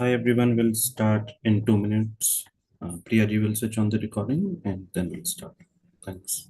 Hi everyone, we'll start in 2 minutes. Priya, you will switch on the recording and then we'll start. Thanks.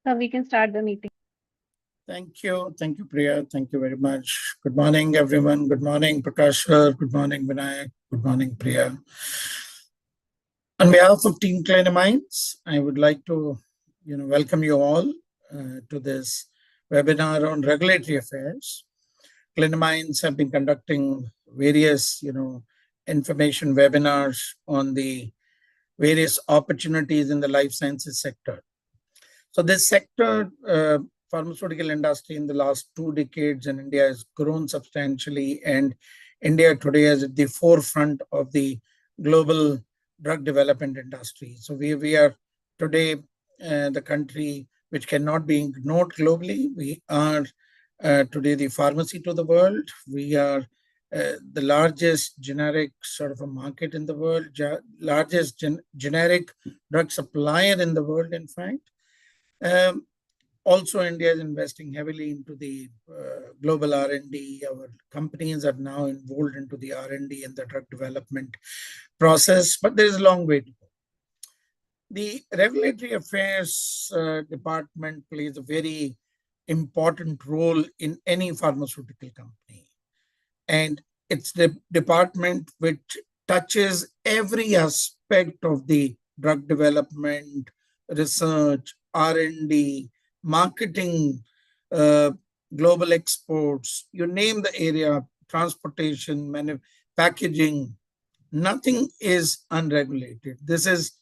So we can start the meeting. Thank you. Thank you, Priya. Thank you very much. Good morning, everyone. Good morning, Prakash sir. Good morning, Vinayak. Good morning, Priya. On behalf of Team Clinaminds, I would like to welcome you all to this webinar on regulatory affairs. Clinaminds have been conducting various information webinars on the various opportunities in the life sciences sector. So this sector, pharmaceutical industry in the last 2 decades in India has grown substantially, and India today is at the forefront of the global drug development industry. So we are today the country which cannot be ignored globally. We are today the pharmacy to the world. We are the largest generic sort of a market in the world, largest generic drug supplier in the world, in fact. Also, India is investing heavily into the global R&D. Our companies are now involved into the R&D and the drug development process, but there is a long way to go. The regulatory affairs department plays a very important role in any pharmaceutical company. And it's the department which touches every aspect of the drug development, research, R&D, marketing, global exports, you name the area, transportation, packaging, nothing is unregulated. This is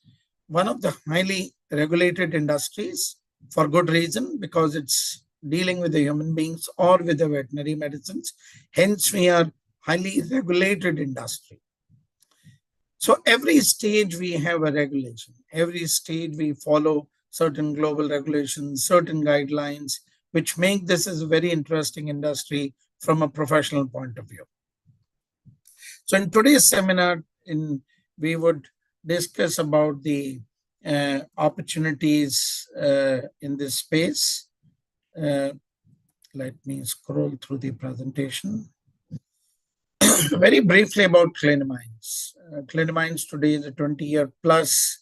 one of the highly regulated industries for good reason, because it's dealing with the human beings or with the veterinary medicines. Hence, we are highly regulated industry. So every stage we have a regulation. Every stage we follow certain global regulations, certain guidelines, which make this as a very interesting industry from a professional point of view. So in today's seminar, we would discuss about the opportunities in this space. Let me scroll through the presentation. Very briefly about Clinaminds. Clinaminds today is a 20-year plus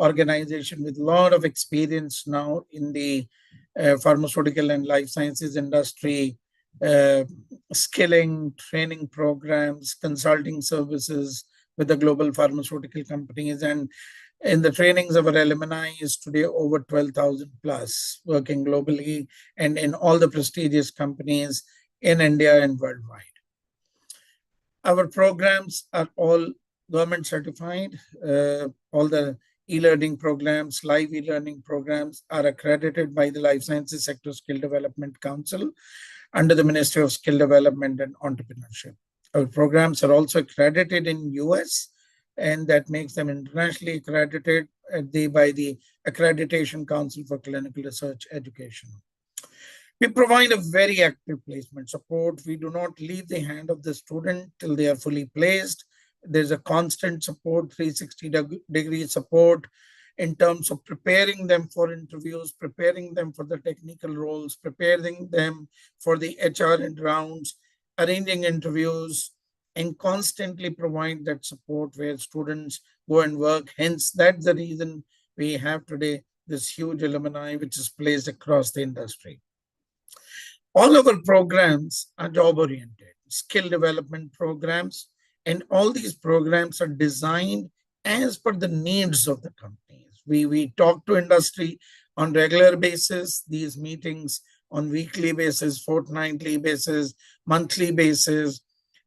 organization with a lot of experience now in the pharmaceutical and life sciences industry, skilling, training programs, consulting services with the global pharmaceutical companies. And in the trainings, our alumni is today over 12,000 plus, working globally and in all the prestigious companies in India and worldwide. Our programs are all government certified. All the e-learning programs, live e-learning programs are accredited by the Life Sciences Sector Skill Development Council under the Ministry of Skill Development and Entrepreneurship. Our programs are also accredited in US, and that makes them internationally accredited by the Accreditation Council for Clinical Research Education. We provide a very active placement support. We do not leave the hand of the student till they are fully placed. There's a constant support, 360-degree support in terms of preparing them for interviews, preparing them for the technical roles, preparing them for the HR rounds, arranging interviews, and constantly provide that support where students go and work. Hence, that's the reason we have today this huge alumni which is placed across the industry. All our programs are job-oriented, skill development programs, and all these programs are designed as per the needs of the companies. We talk to industry on regular basis. These meetings on weekly basis, fortnightly basis, monthly basis.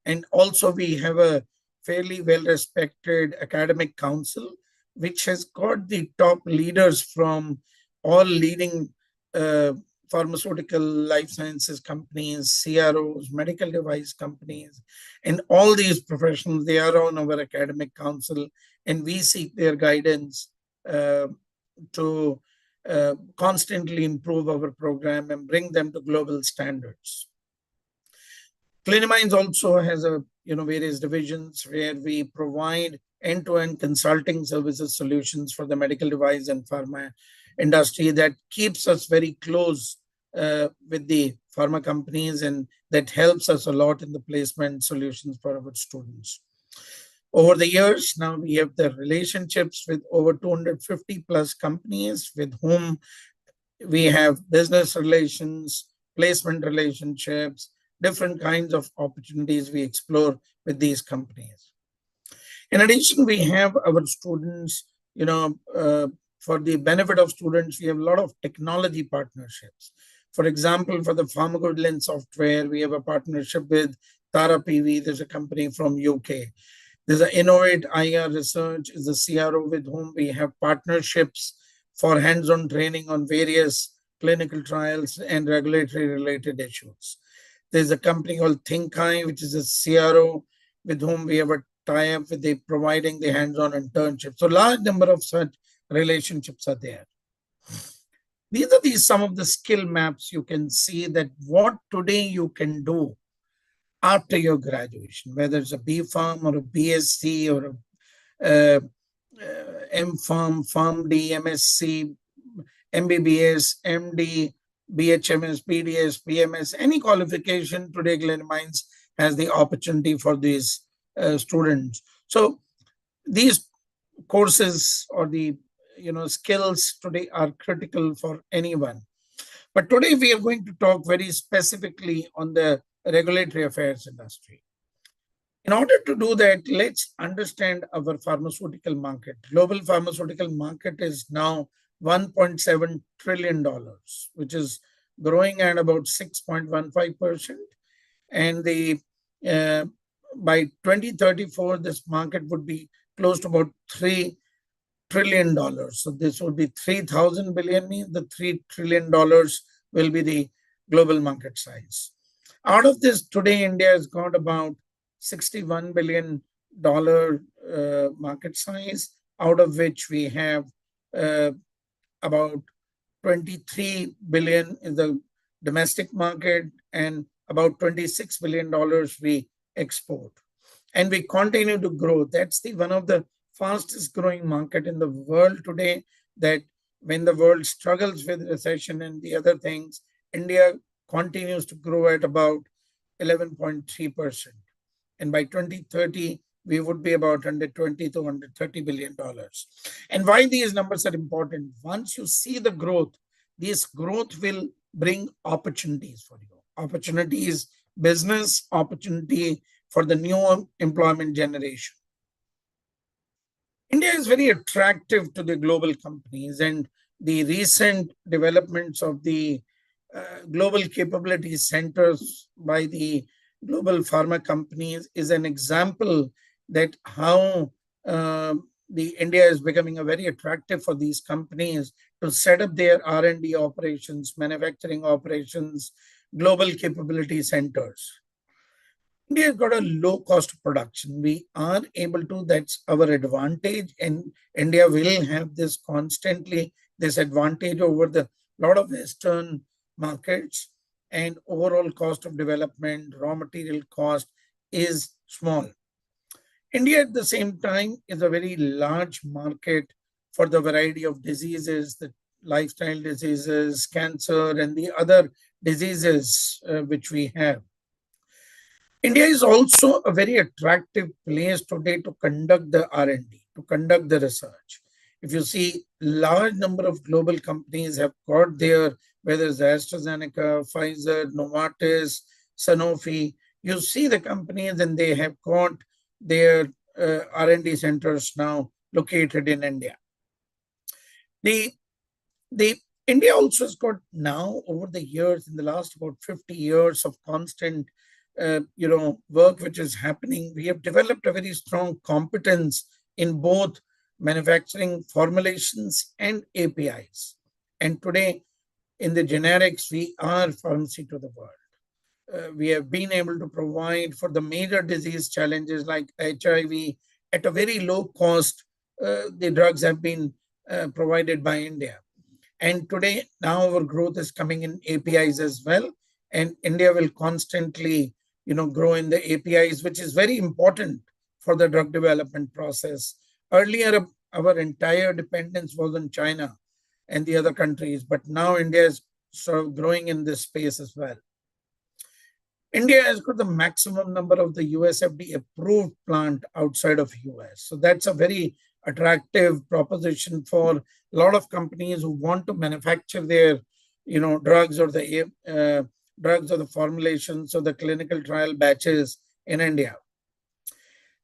And also we have a fairly well-respected academic council, which has got the top leaders from all leading pharmaceutical life sciences companies, CROs, medical device companies, and all these professionals. They are on our academic council, and we seek their guidance to constantly improve our program and bring them to global standards. Cliniminds also has a various divisions where we provide end-to-end consulting services solutions for the medical device and pharma industry that keeps us very close with the pharma companies, and that helps us a lot in the placement solutions for our students. Over the years, now we have the relationships with over 250 plus companies with whom we have business relations, placement relationships, different kinds of opportunities we explore with these companies. In addition, we have our students, for the benefit of students, we have a lot of technology partnerships. For example, for the pharmacovigilance software, we have a partnership with Tara PV. There's a company from UK. There's an Innovate IR Research is a CRO with whom we have partnerships for hands-on training on various clinical trials and regulatory related issues. There's a company called ThinkEye, which is a CRO with whom we have a tie-up with providing the hands-on internship. So large number of such relationships are there. These are some of the skill maps you can see that what today you can do after your graduation, whether it's a B.Pharm or a BSc or a M.Pharm, PharmD, MSc, MBBS, MD, BHMS, BDS, PMS, any qualification today, Cliniminds has the opportunity for these students. So these courses or the skills today are critical for anyone. But today we are going to talk very specifically on the regulatory affairs industry. In order to do that, let's understand our pharmaceutical market. Global pharmaceutical market is now $1.7 trillion, which is growing at about 6.15%. And by 2034, this market would be close to about $3 trillion. So this would be 3,000 billion, means the $3 trillion will be the global market size. Out of this, today, India has got about $61 billion market size, out of which we have about 23 billion in the domestic market and about $26 billion we export. And we continue to grow. That's one of the fastest growing market in the world today, that when the world struggles with recession and the other things, India continues to grow at about 11.3%. And by 2030, we would be about $120 to $130 billion. And why these numbers are important? Once you see the growth, this growth will bring opportunities for you. Opportunities, business opportunity for the new employment generation. India is very attractive to the global companies, and the recent developments of the global capability centers by the global pharma companies is an example that how the India is becoming a very attractive for these companies to set up their R&D operations, manufacturing operations, global capability centers. India has got a low cost of production. We are able to, that's our advantage, and India will have this constantly, this advantage over the lot of Western markets, and overall cost of development, raw material cost is small. India at the same time is a very large market for the variety of diseases, the lifestyle diseases, cancer, and the other diseases which we have. India is also a very attractive place today to conduct the R&D, to conduct the research. If you see, large number of global companies have got their, whether it's AstraZeneca, Pfizer, Novartis, Sanofi, you see the companies and they have got their R&D centers now located in India. The India also has got now over the years, in the last about 50 years of constant, work which is happening. We have developed a very strong competence in both manufacturing formulations and APIs. And today, in the generics, we are pharmacy to the world. We have been able to provide for the major disease challenges like HIV at a very low cost. The drugs have been provided by India. And today, now our growth is coming in APIs as well. And India will constantly, grow in the APIs, which is very important for the drug development process. Earlier, our entire dependence was on China and the other countries, but now India is sort of growing in this space as well. India has got the maximum number of the USFDA approved plant outside of US. So that's a very attractive proposition for a lot of companies who want to manufacture their, drugs or the drugs or the formulations or the clinical trial batches in India.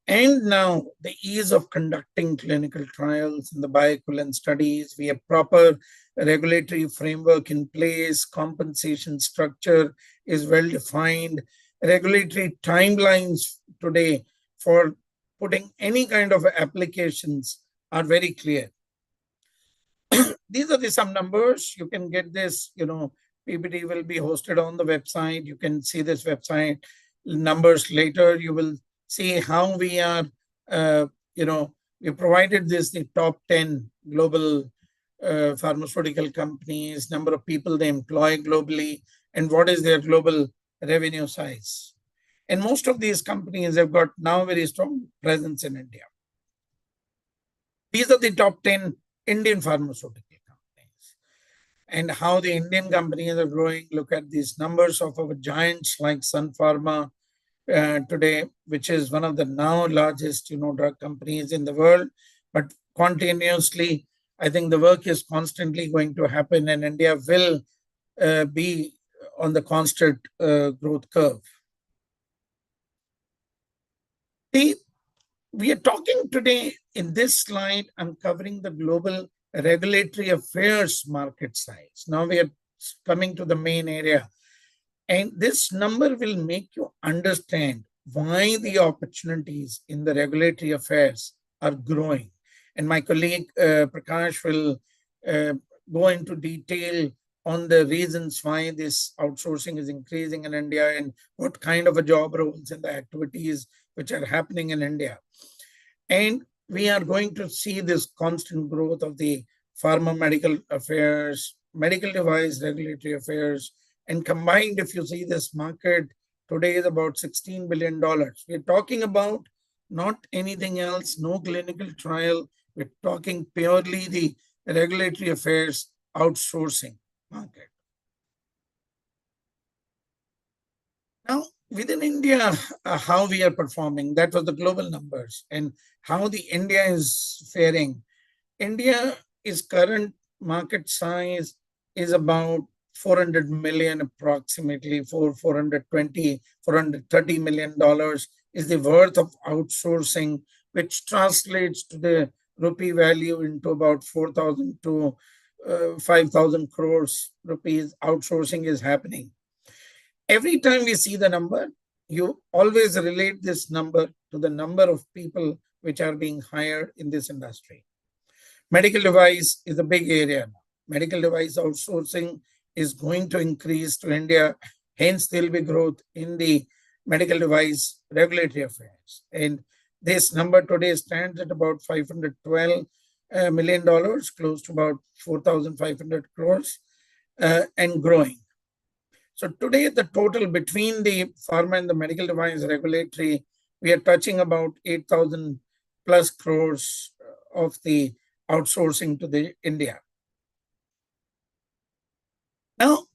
And now the ease of conducting clinical trials and the bioequivalent studies, we have proper regulatory framework in place, compensation structure is well defined, regulatory timelines today for putting any kind of applications are very clear. These are some numbers. You can get this, PPT will be hosted on the website. You can see this website numbers later. You will see how we are, we provided the top 10 global pharmaceutical companies, number of people they employ globally, and what is their global revenue size. And most of these companies have got now very strong presence in India. These are the top 10 Indian pharmaceutical companies. And how the Indian companies are growing. Look at these numbers of our giants like Sun Pharma today, which is one of the now largest, drug companies in the world. But continuously, I think the work is constantly going to happen, and India will be on the constant growth curve. We are talking today in this slide, I'm covering the global regulatory affairs market size. Now we are coming to the main area. And this number will make you understand why the opportunities in the regulatory affairs are growing. And my colleague Prakash will go into detail on the reasons why this outsourcing is increasing in India and what kind of a job roles and the activities which are happening in India. And we are going to see this constant growth of the pharma medical affairs, medical device regulatory affairs, and combined, if you see this market today is about $16 billion. We're talking about not anything else, no clinical trial. We're talking purely the regulatory affairs outsourcing market. Now, within India, how we are performing, that was the global numbers, and how the India is faring. India is current market size is about 400 million, approximately $430 million is the worth of outsourcing, which translates to the rupee value into about 4,000 to 5,000 crores rupees outsourcing is happening. Every time we see the number, you always relate this number to the number of people which are being hired in this industry. Medical device is a big area now. Medical device outsourcing is going to increase to India. Hence, there will be growth in the medical device regulatory affairs. And this number today stands at about $512 million, close to about 4,500 crores, and growing. So today, the total between the pharma and the medical device regulatory, we are touching about 8,000 plus crores of the outsourcing to the India. Now,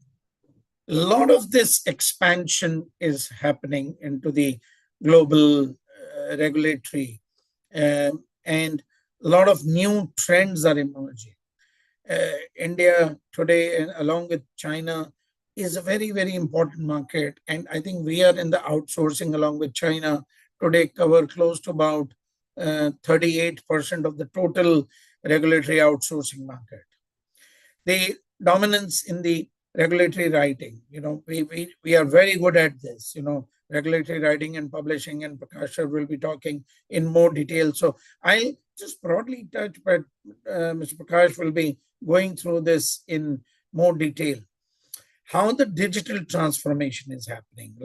a lot of this expansion is happening into the global regulatory, and a lot of new trends are emerging. India today, along with China, is a very, very important market. And I think we are in the outsourcing along with China today cover close to about 38% of the total regulatory outsourcing market. The dominance in the regulatory writing. We are very good at this, regulatory writing and publishing, and Prakash will be talking in more detail. So I'll just broadly touch, but Mr. Prakash will be going through this in more detail. How the digital transformation is happening.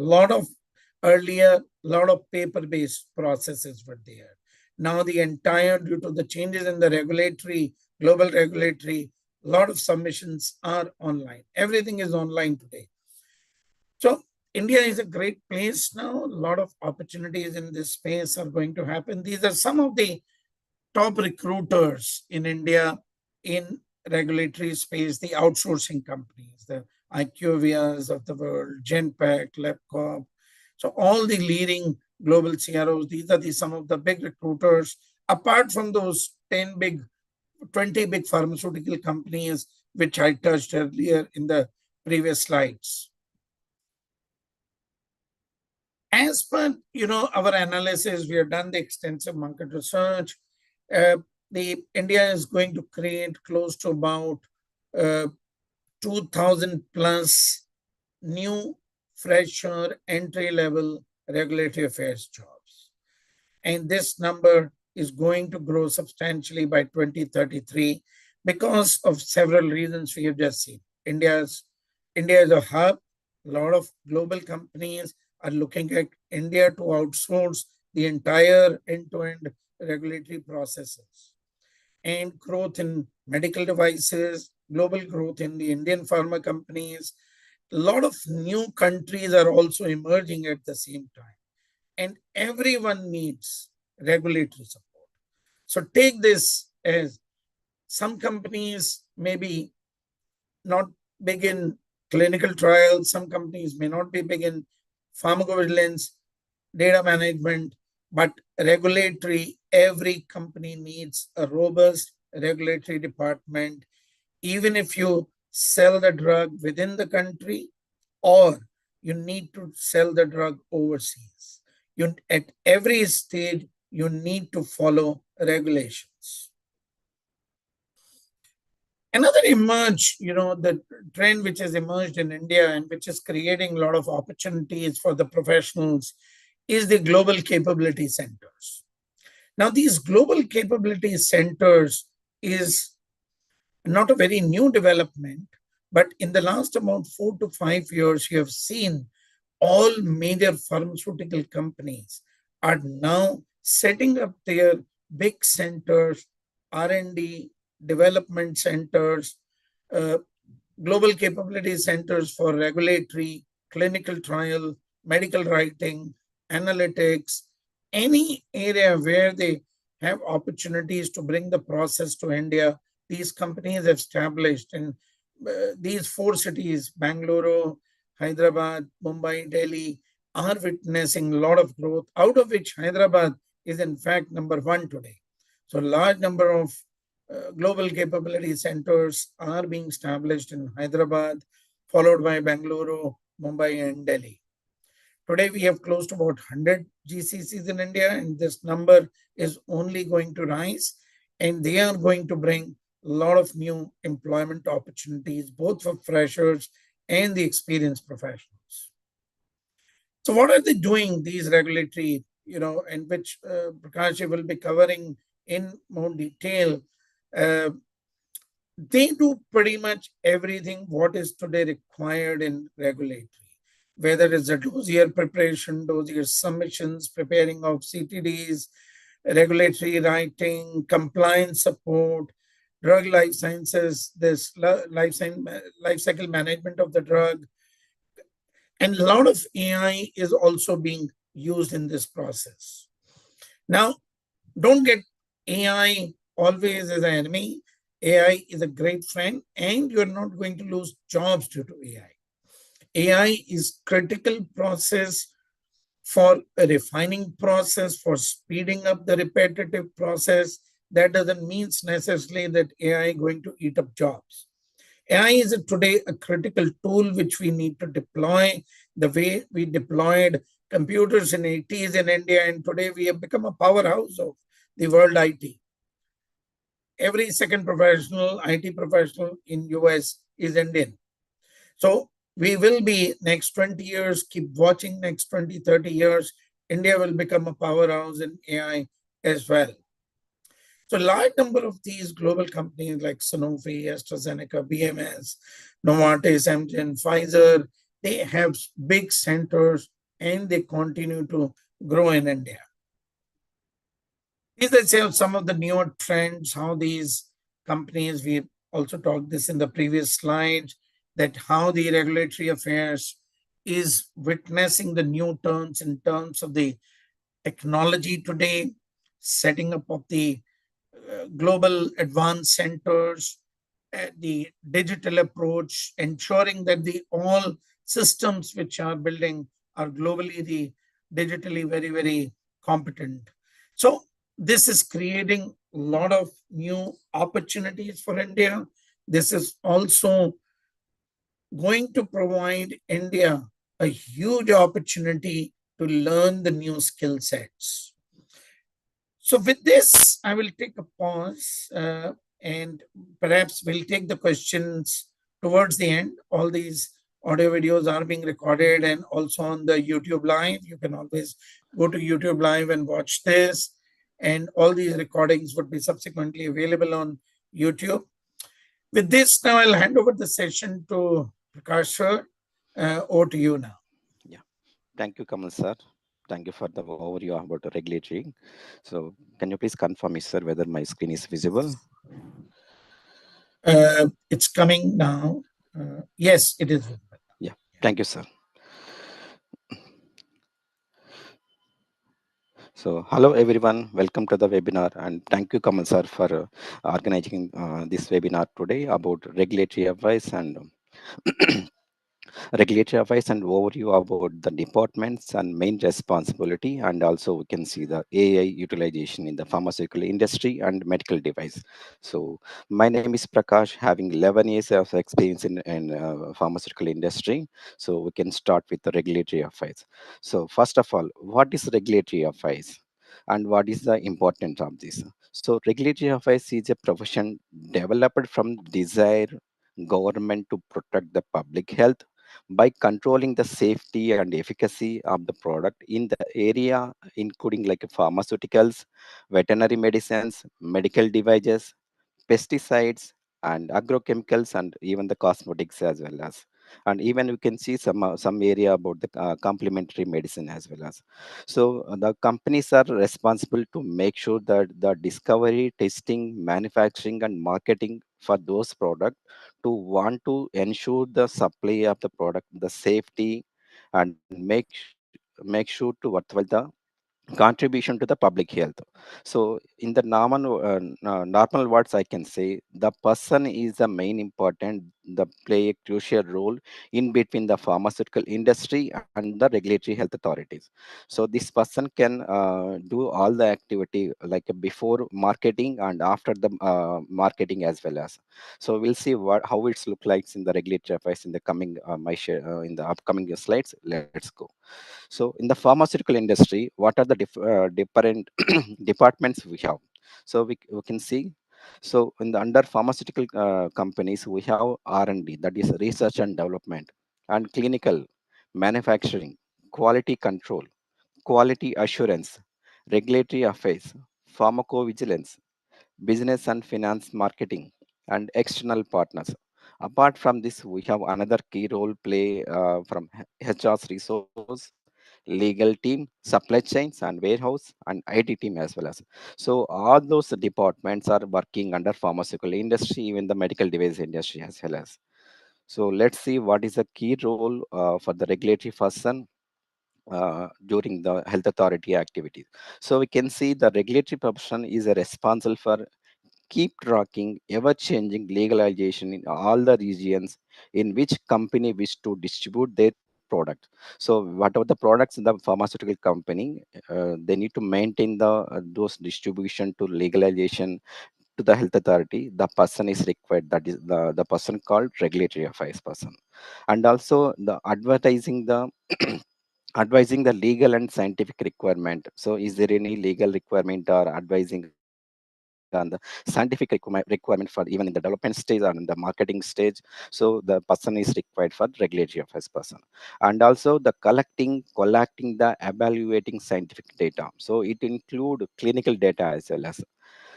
Earlier, a lot of paper-based processes were there. Now due to the changes in the global regulatory, a lot of submissions are online. Everything is online today. So India is a great place now. A lot of opportunities in this space are going to happen. These are some of the top recruiters in India in regulatory space, the outsourcing companies, the IQVIAs of the world, Genpact, LabCorp. So all the leading global CROs, these are some of the big recruiters, apart from those 20 big pharmaceutical companies, which I touched earlier in the previous slides. As per, our analysis, we have done the extensive market research. India is going to create close to about 2,000 plus new fresher entry-level regulatory affairs jobs. And this number is going to grow substantially by 2033 because of several reasons we have just seen. India is a hub. A lot of global companies are looking at India to outsource the entire end-to-end regulatory processes. And growth in medical devices, global growth in the Indian pharma companies. A lot of new countries are also emerging at the same time. And everyone needs regulatory support. So take this as some companies may be not big in clinical trials, some companies may not be big in pharmacovigilance, data management, but regulatory, every company needs a robust regulatory department, even if you sell the drug within the country or you need to sell the drug overseas. At every stage, you need to follow regulations. Another the trend which has emerged in India and which is creating a lot of opportunities for the professionals is the global capability centers. Now, these global capability centers is not a very new development, but in the last about 4 to 5 years, you have seen all major pharmaceutical companies are now setting up their big centers, R&D, development centers, global capability centers for regulatory, clinical trial, medical writing, analytics, any area where they have opportunities to bring the process to India. These companies have established in these 4 cities, Bangalore, Hyderabad, Mumbai, Delhi, are witnessing a lot of growth, out of which Hyderabad is in fact number 1 today. So large number of global capability centers are being established in Hyderabad, followed by Bangalore, Mumbai, and Delhi. Today, we have close to about 100 GCCs in India, and this number is only going to rise, and they are going to bring a lot of new employment opportunities, both for freshers and the experienced professionals. So what are they doing, these regulatory, and which Prakash will be covering in more detail? They do pretty much everything what is today required in regulatory, whether it's a dossier preparation, dossier submissions, preparing of CTDs, regulatory writing, compliance support, drug life sciences, this life cycle management of the drug. And a lot of AI is also being used in this process. Now, don't get AI always as an enemy. AI is a great friend, and you're not going to lose jobs due to AI. AI is critical process for a refining process, for speeding up the repetitive process. That doesn't mean necessarily that AI is going to eat up jobs. AI is today a critical tool which we need to deploy the way we deployed computers in 80s in India, and today we have become a powerhouse of the world IT. Every second IT professional in US is Indian. So we will be next 20 years, keep watching next 20, 30 years, India will become a powerhouse in AI as well. So large number of these global companies like Sanofi, AstraZeneca, BMS, Novartis, Amgen, Pfizer, they have big centers and they continue to grow in India. These are some of the newer trends, how these companies, we also talked this in the previous slide, that how the regulatory affairs is witnessing the new turns in terms of the technology today, setting up of the global advanced centers, the digital approach, ensuring that the all systems which are building are globally the digitally very, very competent. So this is creating a lot of new opportunities for India. This is also going to provide India a huge opportunity to learn the new skill sets. So with this, I will take a pause and perhaps we'll take the questions towards the end. All these audio videos are being recorded and also on the YouTube Live. You can always go to YouTube Live and watch this. And all these recordings would be subsequently available on YouTube. With this, now I'll hand over the session to Prakash sir. Over to you now. Yeah, thank you, Kamal sir. Thank you for the overview about the regulatory. So, can you please confirm me, sir, whether my screen is visible? It's coming now. Yes, it is. Yeah, thank you, sir. So, hello everyone, welcome to the webinar, and thank you, Kamal sir, for organizing this webinar today about regulatory advice and regulatory advice and overview about the departments and main responsibility, and also we can see the AI utilization in the pharmaceutical industry and medical device. So my name is Prakash, having 11 years of experience in pharmaceutical industry. So we can start with the regulatory affairs. So first of all, what is regulatory affairs? And what is the importance of this? So regulatory affairs is a profession developed from desire government to protect the public health by controlling the safety and efficacy of the product in the area including like pharmaceuticals, veterinary medicines, medical devices, pesticides and agrochemicals, and even the cosmetics as well as, and even we can see some area about the complementary medicine as well as. So the companies are responsible to make sure that the discovery, testing, manufacturing and marketing for those products, to want to ensure the supply of the product, the safety, and make sure to worthwhile the contribution to the public health. So in the normal words I can say the person is the main important, the play a crucial role in between the pharmaceutical industry and the regulatory health authorities. So this person can do all the activity like before marketing and after the marketing as well as. So we'll see what how it's look like in the regulatory affairs in the coming in the upcoming slides. Let's go. So in the pharmaceutical industry, what are the different departments we have? So we can see. So in the under pharmaceutical companies, we have R&D, that is research and development, and clinical, manufacturing, quality control, quality assurance, regulatory affairs, pharmacovigilance, business and finance marketing, and external partners. Apart from this, we have another key role play from HR's resource, legal team, supply chains and warehouse, and IT team as well as. So all those departments are working under pharmaceutical industry, even the medical device industry as well as. So let's see what is the key role for the regulatory person during the health authority activities. So we can see the regulatory profession is responsible for keep tracking ever-changing legalization in all the regions in which company wish to distribute their product. So whatever the products in the pharmaceutical company, they need to maintain the those distribution to legalization to the health authority. The person is required. That is the person called regulatory affairs person, and also the advertising the advising the legal and scientific requirement. So is there any legal requirement or advising about the on the scientific requirement for even in the development stage or in the marketing stage. So the person is required for regulatory affairs person. And also the collecting the evaluating scientific data. So it include clinical data as well as.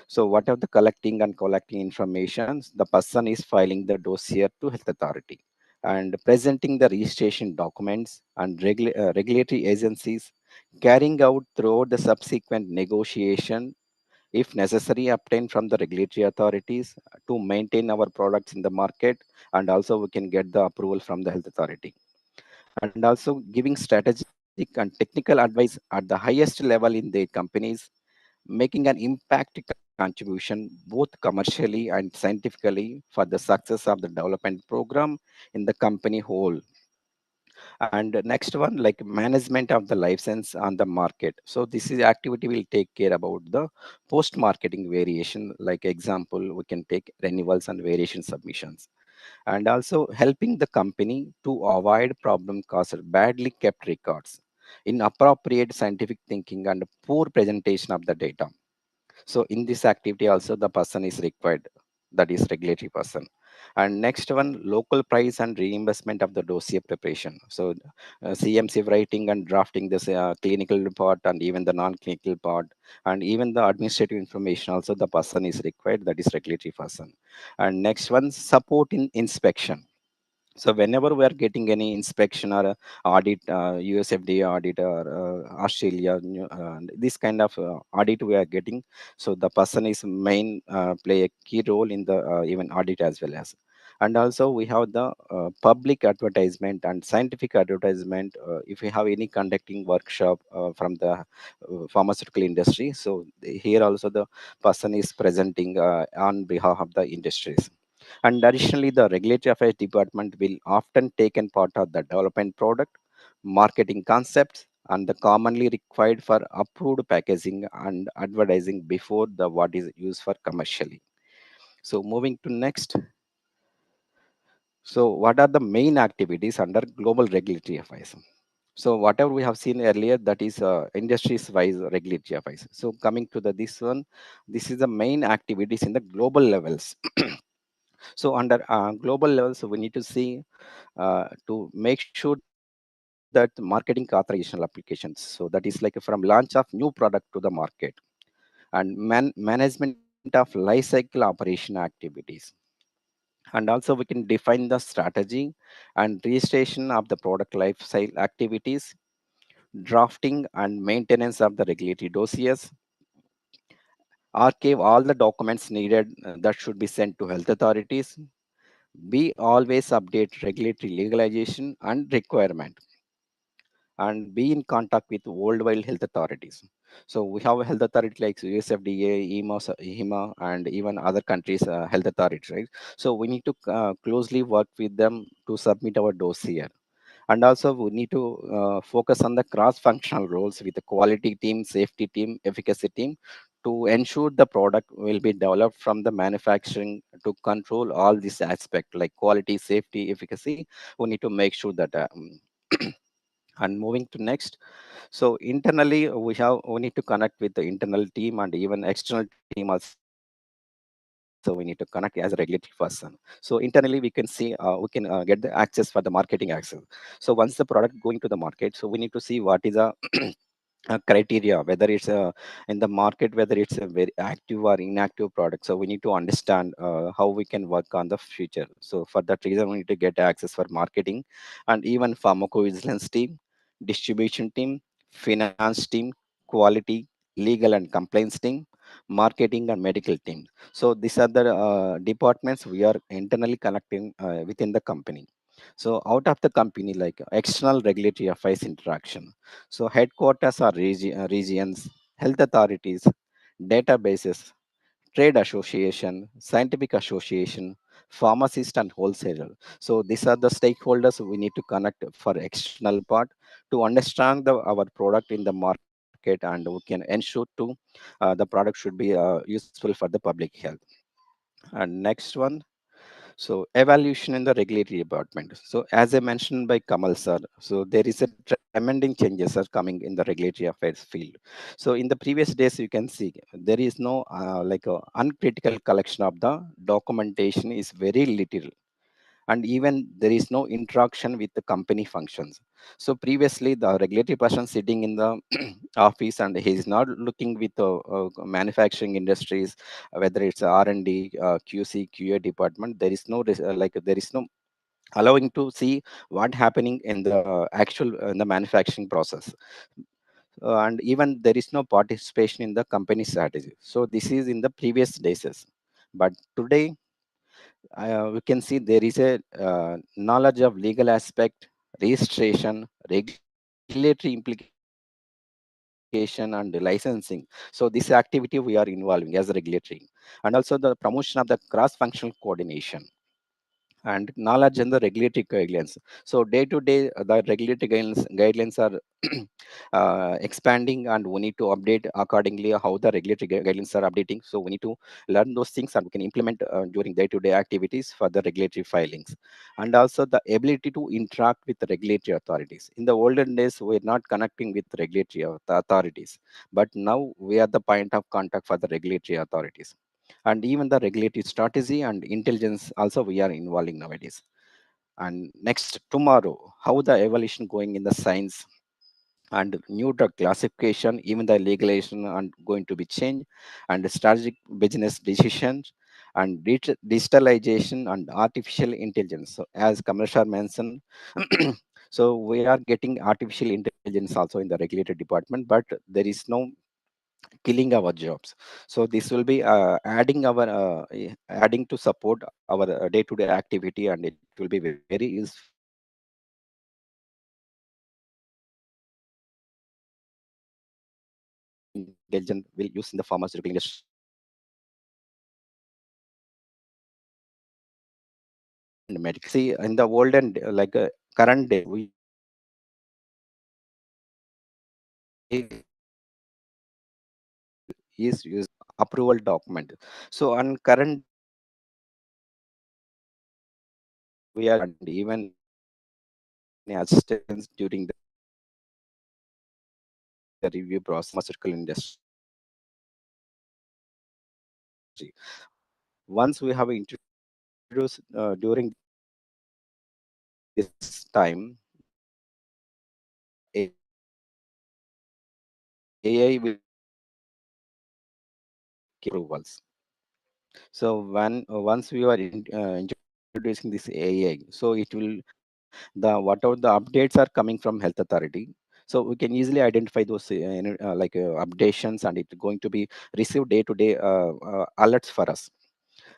So whatever the collecting information, the person is filing the dossier to health authority and presenting the registration documents and regulatory agencies, carrying out throughout the subsequent negotiation, if necessary, obtained from the regulatory authorities to maintain our products in the market, and also we can get the approval from the health authority. And also giving strategic and technical advice at the highest level in the companies, making an impact contribution both commercially and scientifically for the success of the development program in the company whole. And next one, like management of the license on the market. So this is activity will take care about the post marketing variation. Like example, we can take renewals and variation submissions, and also helping the company to avoid problem caused badly kept records, inappropriate scientific thinking, and poor presentation of the data. So in this activity also the person is required, that is regulatory person. And next one, local price and reimbursement of the dossier preparation. So CMC writing and drafting this clinical report and even the non-clinical part, and even the administrative information also the person is required, that is regulatory person. And next one, support in inspection. So whenever we are getting any inspection or audit, US FDA audit or Australia, this kind of audit we are getting, so the person is main play a key role in the even audit as well as. And also we have the public advertisement and scientific advertisement. If we have any conducting workshop from the pharmaceutical industry, so here also the person is presenting on behalf of the industries. And additionally, the regulatory affairs department will often take in part of the development product, marketing concepts, and the commonly required for approved packaging and advertising before the what is used for commercially. So moving to next. So what are the main activities under global regulatory affairs? So whatever we have seen earlier, that is industries wise regulatory affairs. So coming to the this one, this is the main activities in the global levels. So under global levels, we need to see to make sure that marketing authorization applications. So that is like from launch of new product to the market, and management of life cycle operation activities. And also we can define the strategy and registration of the product life cycle activities, drafting and maintenance of the regulatory dossiers, archive all the documents needed that should be sent to health authorities, be always update regulatory legalization and requirement, and be in contact with worldwide health authorities. So we have a health authority like USFDA, EMA, and even other countries' health authorities, right? So we need to closely work with them to submit our dossier. And also we need to focus on the cross-functional roles with the quality team, safety team, efficacy team, to ensure the product will be developed from the manufacturing to control all these aspects like quality, safety, efficacy. We need to make sure that and moving to next. So internally we need to connect with the internal team and even external team also. We need to connect as a regulatory person. So internally we can see we can get the access for the marketing access. So once the product going to the market, so we need to see what is a criteria, whether it's in the market, whether it's a very active or inactive product. So we need to understand how we can work on the future. So for that reason we need to get access for marketing and even pharmacovigilance team, distribution team, finance team, quality, legal and compliance team, marketing and medical team. So these are the departments we are internally connecting within the company. So out of the company, like external regulatory affairs interaction. So headquarters are regions, health authorities, databases, trade association, scientific association, pharmacist and wholesaler. So these are the stakeholders we need to connect for external part to understand our product in the market, and we can ensure to the product should be useful for the public health. And next one. So evaluation in the regulatory department. So as I mentioned by Kamal sir, so there is a tremendous changes are coming in the regulatory affairs field. So in the previous days, you can see there is no like a uncritical collection of the documentation is very little, and even there is no interaction with the company functions. So previously the regulatory person sitting in the office and he is not looking with the manufacturing industries, whether it's R&D, QC, QA department, there is no like there is no allowing to see what happening in the actual in the manufacturing process. And even there is no participation in the company strategy. So this is in the previous days, but today we can see there is a knowledge of legal aspect, registration, regulatory implication, and licensing. So this activity we are involving as regulatory, and also the promotion of the cross-functional coordination and knowledge and the regulatory guidelines. So day to day, the regulatory guidelines are expanding, and we need to update accordingly how the regulatory guidelines are updating. So we need to learn those things and we can implement during day to day activities for the regulatory filings. And also the ability to interact with the regulatory authorities. In the olden days, we're not connecting with regulatory authorities, but now we are the point of contact for the regulatory authorities. And even the regulatory strategy and intelligence also we are involving nowadays. And next, tomorrow, how the evolution going in the science and new drug classification, even the legalization and going to be changed, and the strategic business decisions, and digitalization and artificial intelligence. So as Kamlesh mentioned, so we are getting artificial intelligence also in the regulated department, but there is no killing our jobs. So this will be adding to support our day-to-day activity, and it will be very useful for the intelligence will use in the pharmaceutical industry and medical. See, in the world and current day, we is use approval document. So on current we are, and even assistance during the review process, pharmaceutical industry. Once we have introduced during this time, the AI will approvals. So when once we are introducing this AI, so it will the whatever the updates are coming from health authority. So we can easily identify those updations, and it's going to be received day to day alerts for us,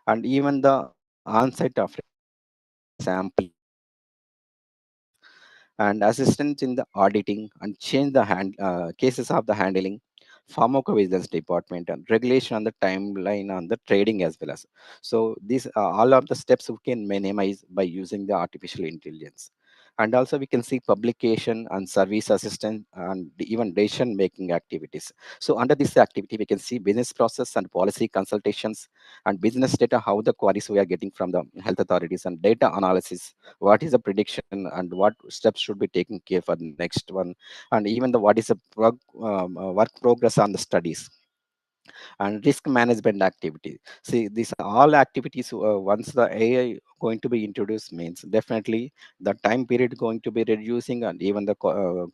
and even the on-site of sample and assistance in the auditing and change the cases of the handling, pharmacovigilance department and regulation on the timeline on the trading as well as. So these all of the steps we can minimize by using the artificial intelligence. And also we can see publication and service assistance and even decision making activities. So under this activity, we can see business process and policy consultations and business data, how the queries we are getting from the health authorities, and data analysis, what is the prediction and what steps should be taken care for the next one, and even the what is the work progress on the studies and risk management activity. See, these all activities once the AI going to be introduced means definitely the time period going to be reducing, and even the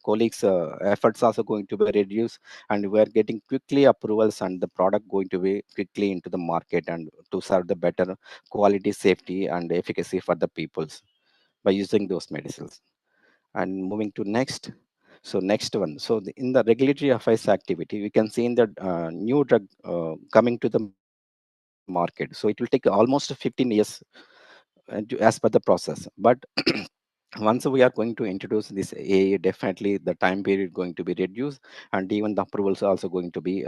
colleagues efforts also going to be reduced, and we are getting quickly approvals and the product going to be quickly into the market and to serve the better quality, safety and efficacy for the peoples by using those medicines. And moving to next. So next one. So in the regulatory affairs activity, we can see in the new drug coming to the market. So it will take almost 15 years as per the process. But once we are going to introduce this AI, definitely the time period going to be reduced, and even the approvals are also going to be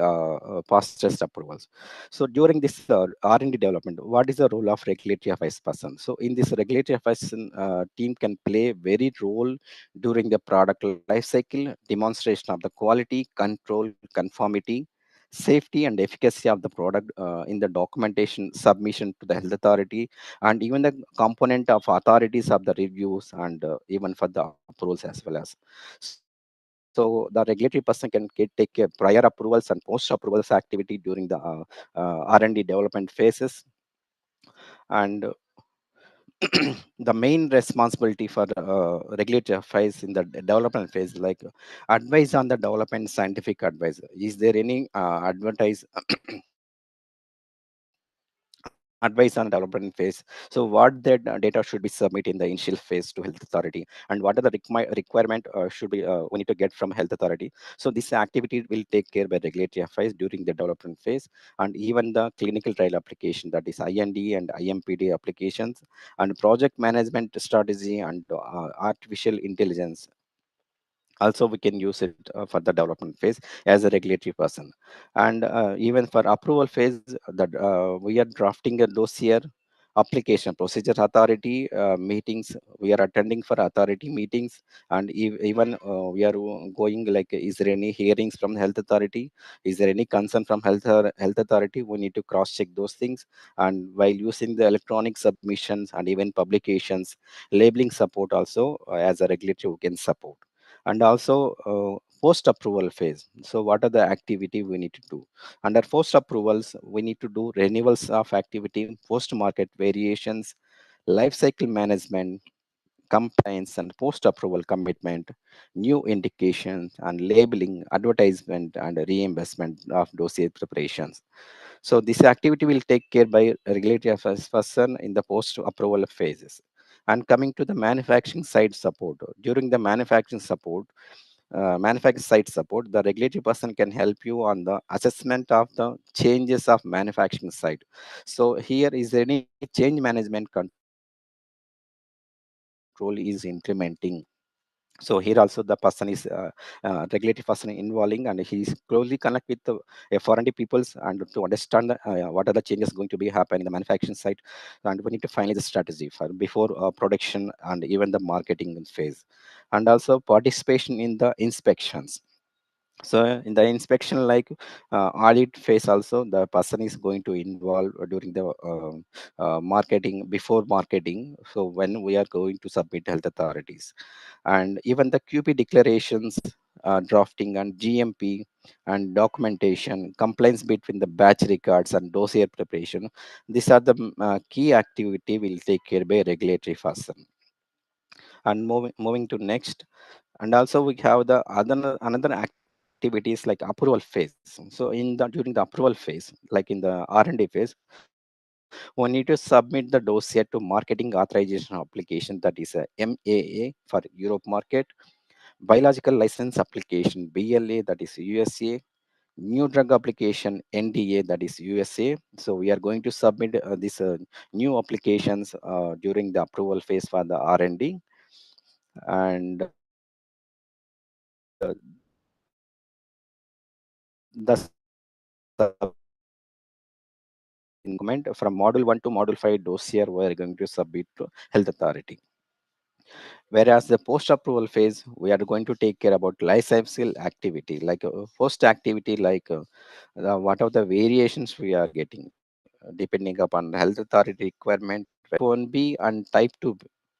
fastest approvals. So during this R&D development, what is the role of regulatory affairs person? So in this regulatory affairs team can play very role during the product life cycle, demonstration of the quality, control, conformity, safety and efficacy of the product in the documentation submission to the health authority, and even the component of authorities of the reviews, and even for the approvals as well as. So the regulatory person can take prior approvals and post approvals activity during the R&D development phases. And the main responsibility for regulatory affairs in the development phase, like advice on the development, scientific advice. Is there any advice on development phase? So what that data should be submitted in the initial phase to health authority, and what are the requirement should be we need to get from health authority. So this activity will take care by regulatory affairs during the development phase, and even the clinical trial application, that is IND and IMPD applications, and project management strategy, and artificial intelligence. Also we can use it for the development phase as a regulatory person. And even for approval phase, that we are drafting a dossier, application procedure, authority meetings. We are attending for authority meetings, and even we are going like, is there any hearings from health authority, is there any concern from health authority? We need to cross check those things. And while using the electronic submissions and even publications, labeling support also, as a regulatory we can support. And also post approval phase. So what are the activity we need to do? Under post approvals, we need to do renewals of activity, post market variations, life cycle management, compliance and post approval commitment, new indications, and labeling, advertisement, and reimbursement of dossier preparations. So this activity will take care by regulatory affairs person in the post approval phases. And coming to the manufacturing side support, during the manufacturing site support, the regulatory person can help you on the assessment of the changes of manufacturing site. So here, is there any change management control is implementing? So here also the person is regulatory person involving, and he is closely connect with the foreign peoples and to understand what are the changes going to be happen in the manufacturing site. And we need to finalize the strategy for before production and even the marketing phase. And also participation in the inspections. So in the inspection, like audit phase also, the person is going to involve during the marketing, before marketing, so when we are going to submit health authorities. And even the QP declarations, drafting, and GMP and documentation, compliance between the batch records and dossier preparation. These are the key activity will take care by regulatory person. And moving to next. And also we have the other another activities like approval phase. So in the during the approval phase, like in the R&D phase, we need to submit the dossier to marketing authorization application, that is a MAA for Europe market, biological license application BLA, that is USA, new drug application NDA, that is USA. So we are going to submit these new applications during the approval phase for the R&D. And the submission document from module 1 to module 5 dossier we are going to submit to health authority. Whereas the post approval phase, we are going to take care about life cycle activity, like post activity, like what are the variations we are getting depending upon health authority requirement, 1B and type 2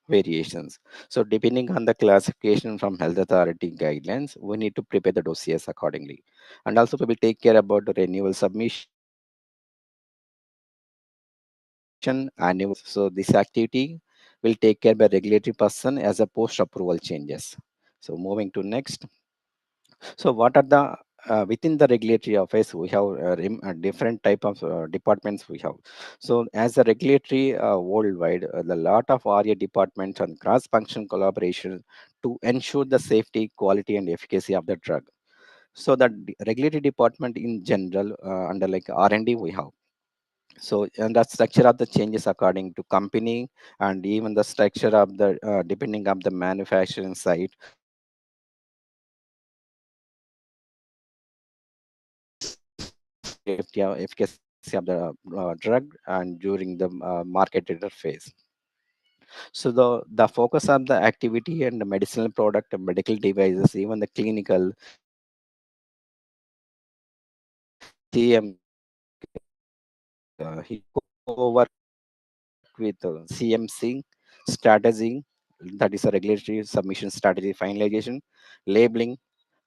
variations. So depending on the classification from health authority guidelines, we need to prepare the dossiers accordingly. And also we will take care about the renewal submission, annual. So this activity will take care by regulatory person as a post approval changes. So moving to next. So what are the within the regulatory office, we have different type of departments we have. So as a regulatory worldwide, the lot of RA departments and cross-function collaboration to ensure the safety, quality, and efficacy of the drug. So the regulatory department in general, under like R&D we have. So and the structure of the changes according to company, and even the structure of the depending on the manufacturing site, efficacy of the drug and during the marketed phase. So the focus of the activity and the medicinal product and medical devices, even the clinical, he co-work with CMC strategy, that is a regulatory submission strategy finalization, labeling,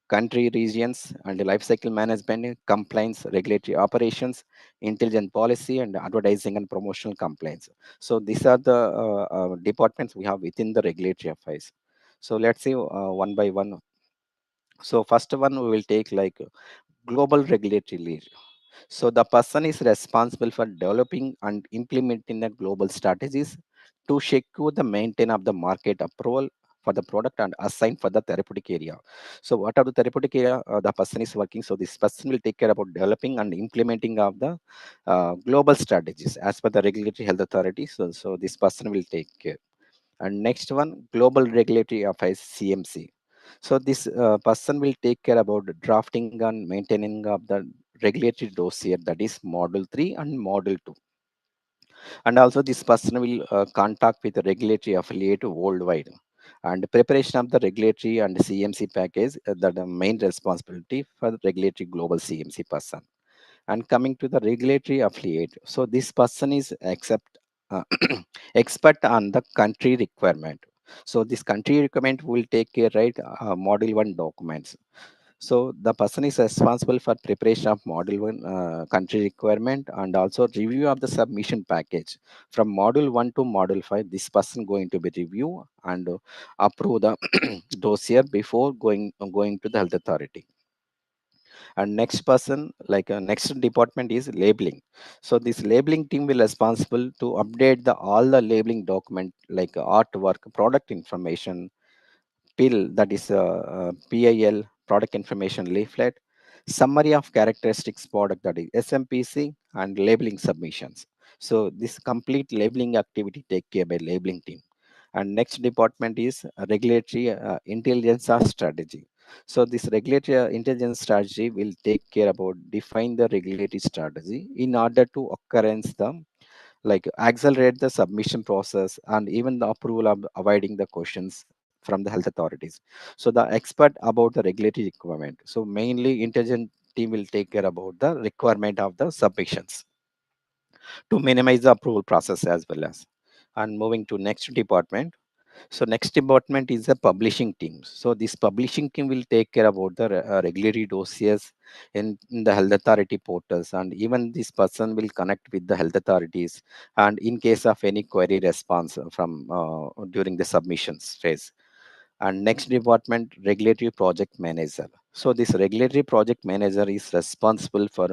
country regions and lifecycle management, compliance, regulatory operations, intelligent policy, and advertising and promotional compliance. So these are the departments we have within the regulatory affairs. So let's see one by one. So first one we will take like global regulatory lead. So the person is responsible for developing and implementing the global strategies to secure the maintain of the market approval for the product and assign for the therapeutic area. So what are the therapeutic area the person is working? So this person will take care about developing and implementing of the global strategies as per the regulatory health authority. So this person will take care. And next one, global regulatory affairs CMC. So this person will take care about drafting and maintaining of the regulatory dossier, that is model 3 and model 2. And also this person will contact with the regulatory affiliate worldwide, and preparation of the regulatory and CMC package, that the main responsibility for the regulatory global CMC person. And coming to the regulatory affiliate, so this person is uh, expert on the country requirement. So this country requirement will take care, right, model 1 documents. So the person is responsible for preparation of module 1 country requirement and also review of the submission package from module 1 to module 5. This person going to be review and approve the dossier before going to the health authority. And next person, like next department is labeling. So this labeling team will responsible to update the all the labeling document like artwork, product information, PIL, that is PIL, product information leaflet, summary of characteristics product, that is SMPC, and labeling submissions. So this complete labeling activity take care by labeling team. And next department is regulatory intelligence or strategy. So this regulatory intelligence strategy will take care about define the regulatory strategy in order to occurrence the like accelerate the submission process and even the approval of avoiding the questions from the health authorities. So the expert about the regulatory requirement. So mainly intelligent team will take care about the requirement of the submissions to minimize the approval process as well as. And moving to next department, so next department is the publishing team. So this publishing team will take care about the regulatory dossiers in the health authority portals, and even this person will connect with the health authorities and in case of any query response from during the submissions phase. And next department, regulatory project manager. So this regulatory project manager is responsible for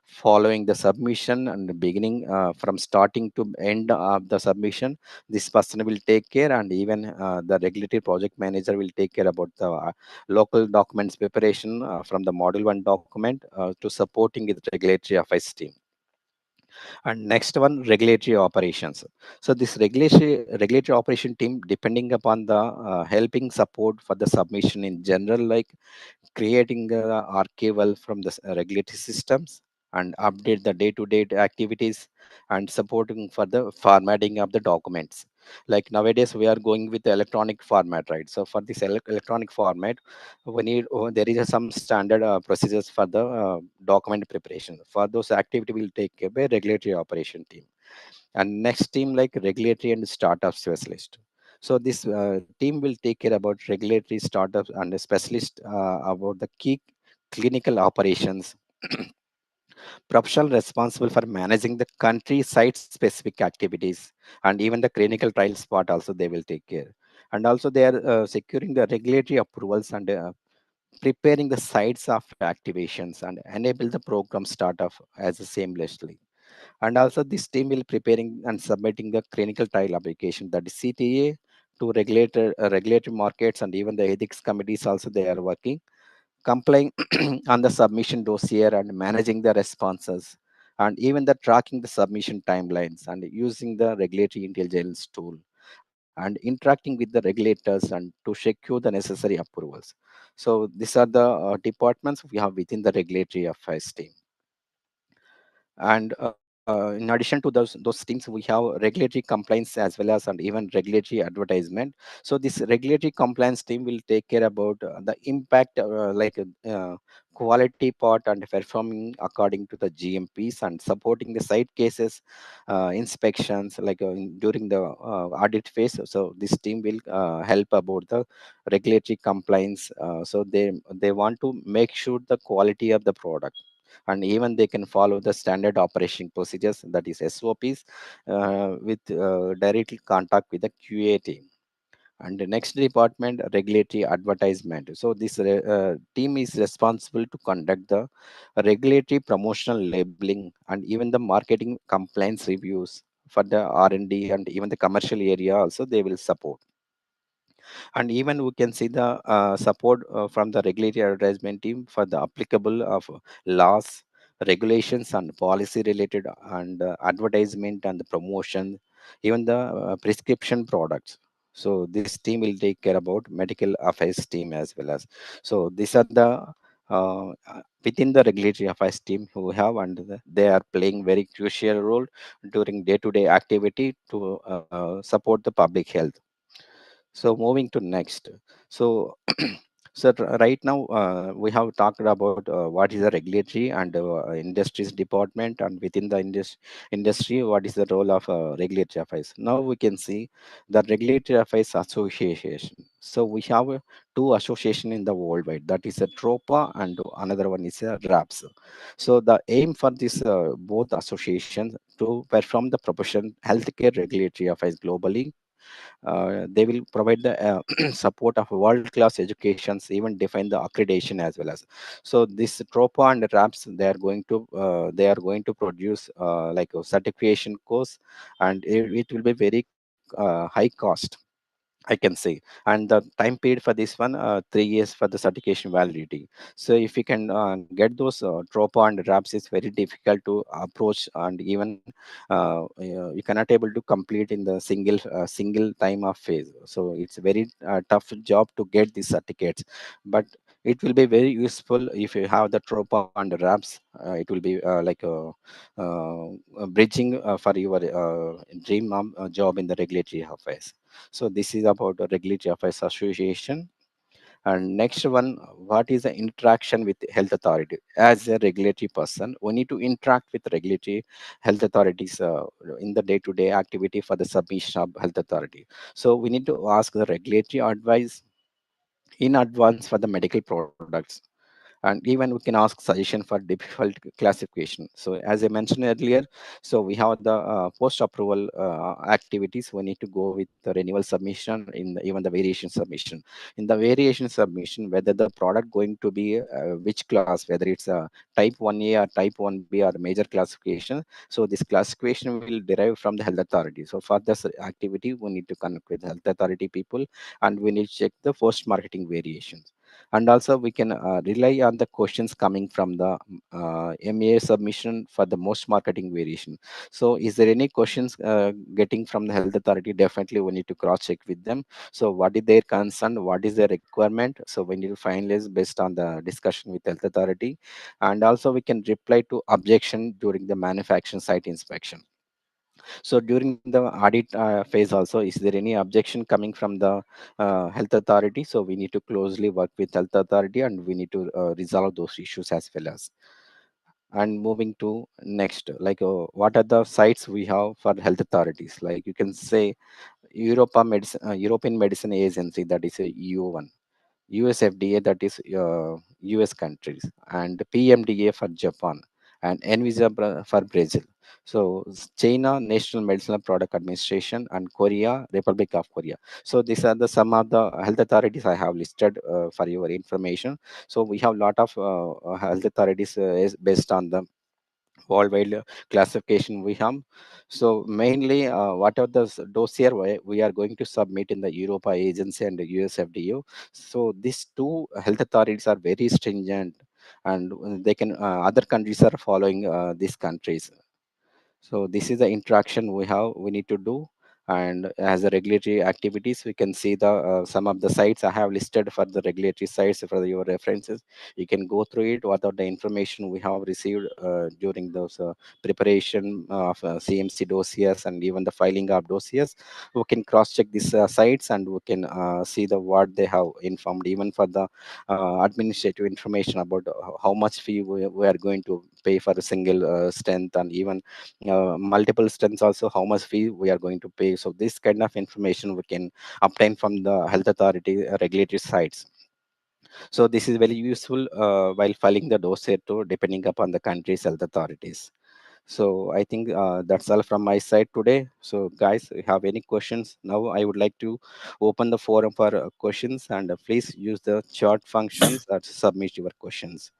following the submission and beginning from starting to end of the submission. This person will take care, and even the regulatory project manager will take care about the local documents preparation from the module 1 document to supporting the regulatory affairs team. And next one, regulatory operations. So this regulatory operation team, depending upon the helping support for the submission in general, like creating archival from the regulatory systems and update the day-to-day activities and supporting for the formatting of the documents. Like nowadays we are going with the electronic format, right? So for this electronic format, we need there is some standard procedures for the document preparation. For those activity will take care by regulatory operation team. And next team like regulatory and startup specialist. So this team will take care about regulatory startups and a specialist about the key clinical operations, professional responsible for managing the country site specific activities, and even the clinical trials part also they will take care. And also they are securing the regulatory approvals and preparing the sites of activations and enable the program startup as seamlessly. And also this team will preparing and submitting the clinical trial application, that is CTA, to regulatory markets, and even the ethics committees also they are working, complying on the submission dossier and managing the responses, and even the tracking the submission timelines and using the regulatory intelligence tool and interacting with the regulators and to secure the necessary approvals. So these are the departments we have within the regulatory affairs team. And in addition to those teams, we have regulatory compliance as well as and even regulatory advertisement. So this regulatory compliance team will take care about the impact quality part and performing according to the GMPs and supporting the site cases, inspections like during the audit phase. So this team will help about the regulatory compliance. So they want to make sure the quality of the product, and even they can follow the standard operation procedures, that is SOPs, with directly contact with the QA team. And the next department, regulatory advertisement. So this team is responsible to conduct the regulatory promotional labeling and even the marketing compliance reviews for the R&D, and even the commercial area also they will support. And even we can see the support from the regulatory advertisement team for the applicable of laws, regulations and policy related, and advertisement and the promotion, even the prescription products. So this team will take care about medical affairs team as well as. So these are the within the regulatory affairs team who have, and they are playing very crucial role during day-to-day activity to support the public health. So moving to next. So, right now we have talked about what is the regulatory and industries department, and within the industry, what is the role of regulatory affairs. Now we can see the regulatory affairs association. So we have two association in the worldwide. That is a TROPA and another one is a RAPS. So the aim for this both associations to perform the profession healthcare regulatory affairs globally. They will provide the support of world-class educations, even define the accreditation as well as. So this TROPA and RAPS, they are going to produce like a certification course, and it will be very high cost, I can say. And the time period for this one, 3 years for the certification validity. So if you can get those TROPA and RAPS, is very difficult to approach, and even you cannot able to complete in the single time of phase. So it's a very tough job to get these certificates, but it will be very useful if you have the TROPA and RAPS. It will be like a bridging for your dream job in the regulatory affairs. So this is about the Regulatory Affairs Association. And next one, what is the interaction with health authority? As a regulatory person, we need to interact with regulatory health authorities in the day-to-day activity for the submission of health authority. So we need to ask the regulatory advice in advance for the medical products, and even we can ask suggestion for default classification. So as I mentioned earlier, so we have the post approval activities. We need to go with the renewal submission, in even the variation submission. In the variation submission, whether the product going to be which class, whether it's a type 1A or type 1B or major classification. So this classification will derive from the health authority. So for this activity, we need to connect with health authority people, and we need to check the post marketing variations. And also we can rely on the questions coming from the MA submission for the most marketing variation. So is there any questions getting from the health authority? Definitely we need to cross check with them. So what is their concern, what is their requirement? So we need to finalize based on the discussion with health authority. And also we can reply to objection during the manufacturing site inspection. So during the audit phase also, is there any objection coming from the health authority? So we need to closely work with health authority, and we need to resolve those issues as well as. And moving to next, like what are the sites we have for health authorities? Like you can say European Medicine Agency, that is a EU1. US FDA, that is US countries, and PMDA for Japan, and Anvisa for Brazil. So China National Medicinal Product Administration, and Korea, Republic of Korea. So these are the some of the health authorities I have listed for your information. So we have a lot of health authorities is based on the worldwide classification we have. So mainly, what are the dossier we are going to submit in the Europa agency and the US FDU. So these two health authorities are very stringent, and they can other countries are following these countries. So this is the interaction we have, we need to do. And as the regulatory activities, we can see the some of the sites I have listed for the regulatory sites for your references. You can go through it, what are the information we have received during those preparation of CMC dossiers and even the filing of dossiers. We can cross check these sites, and we can see the what they have informed, even for the administrative information about how much fee we are going to pay for a single strength, and even multiple strengths also how much fee we are going to pay. So this kind of information we can obtain from the health authority regulatory sites. So this is very useful while filing the dossier too, depending upon the country's health authorities. So I think that's all from my side today. So guys, if you have any questions, now I would like to open the forum for questions, and please use the chat functions that submit your questions.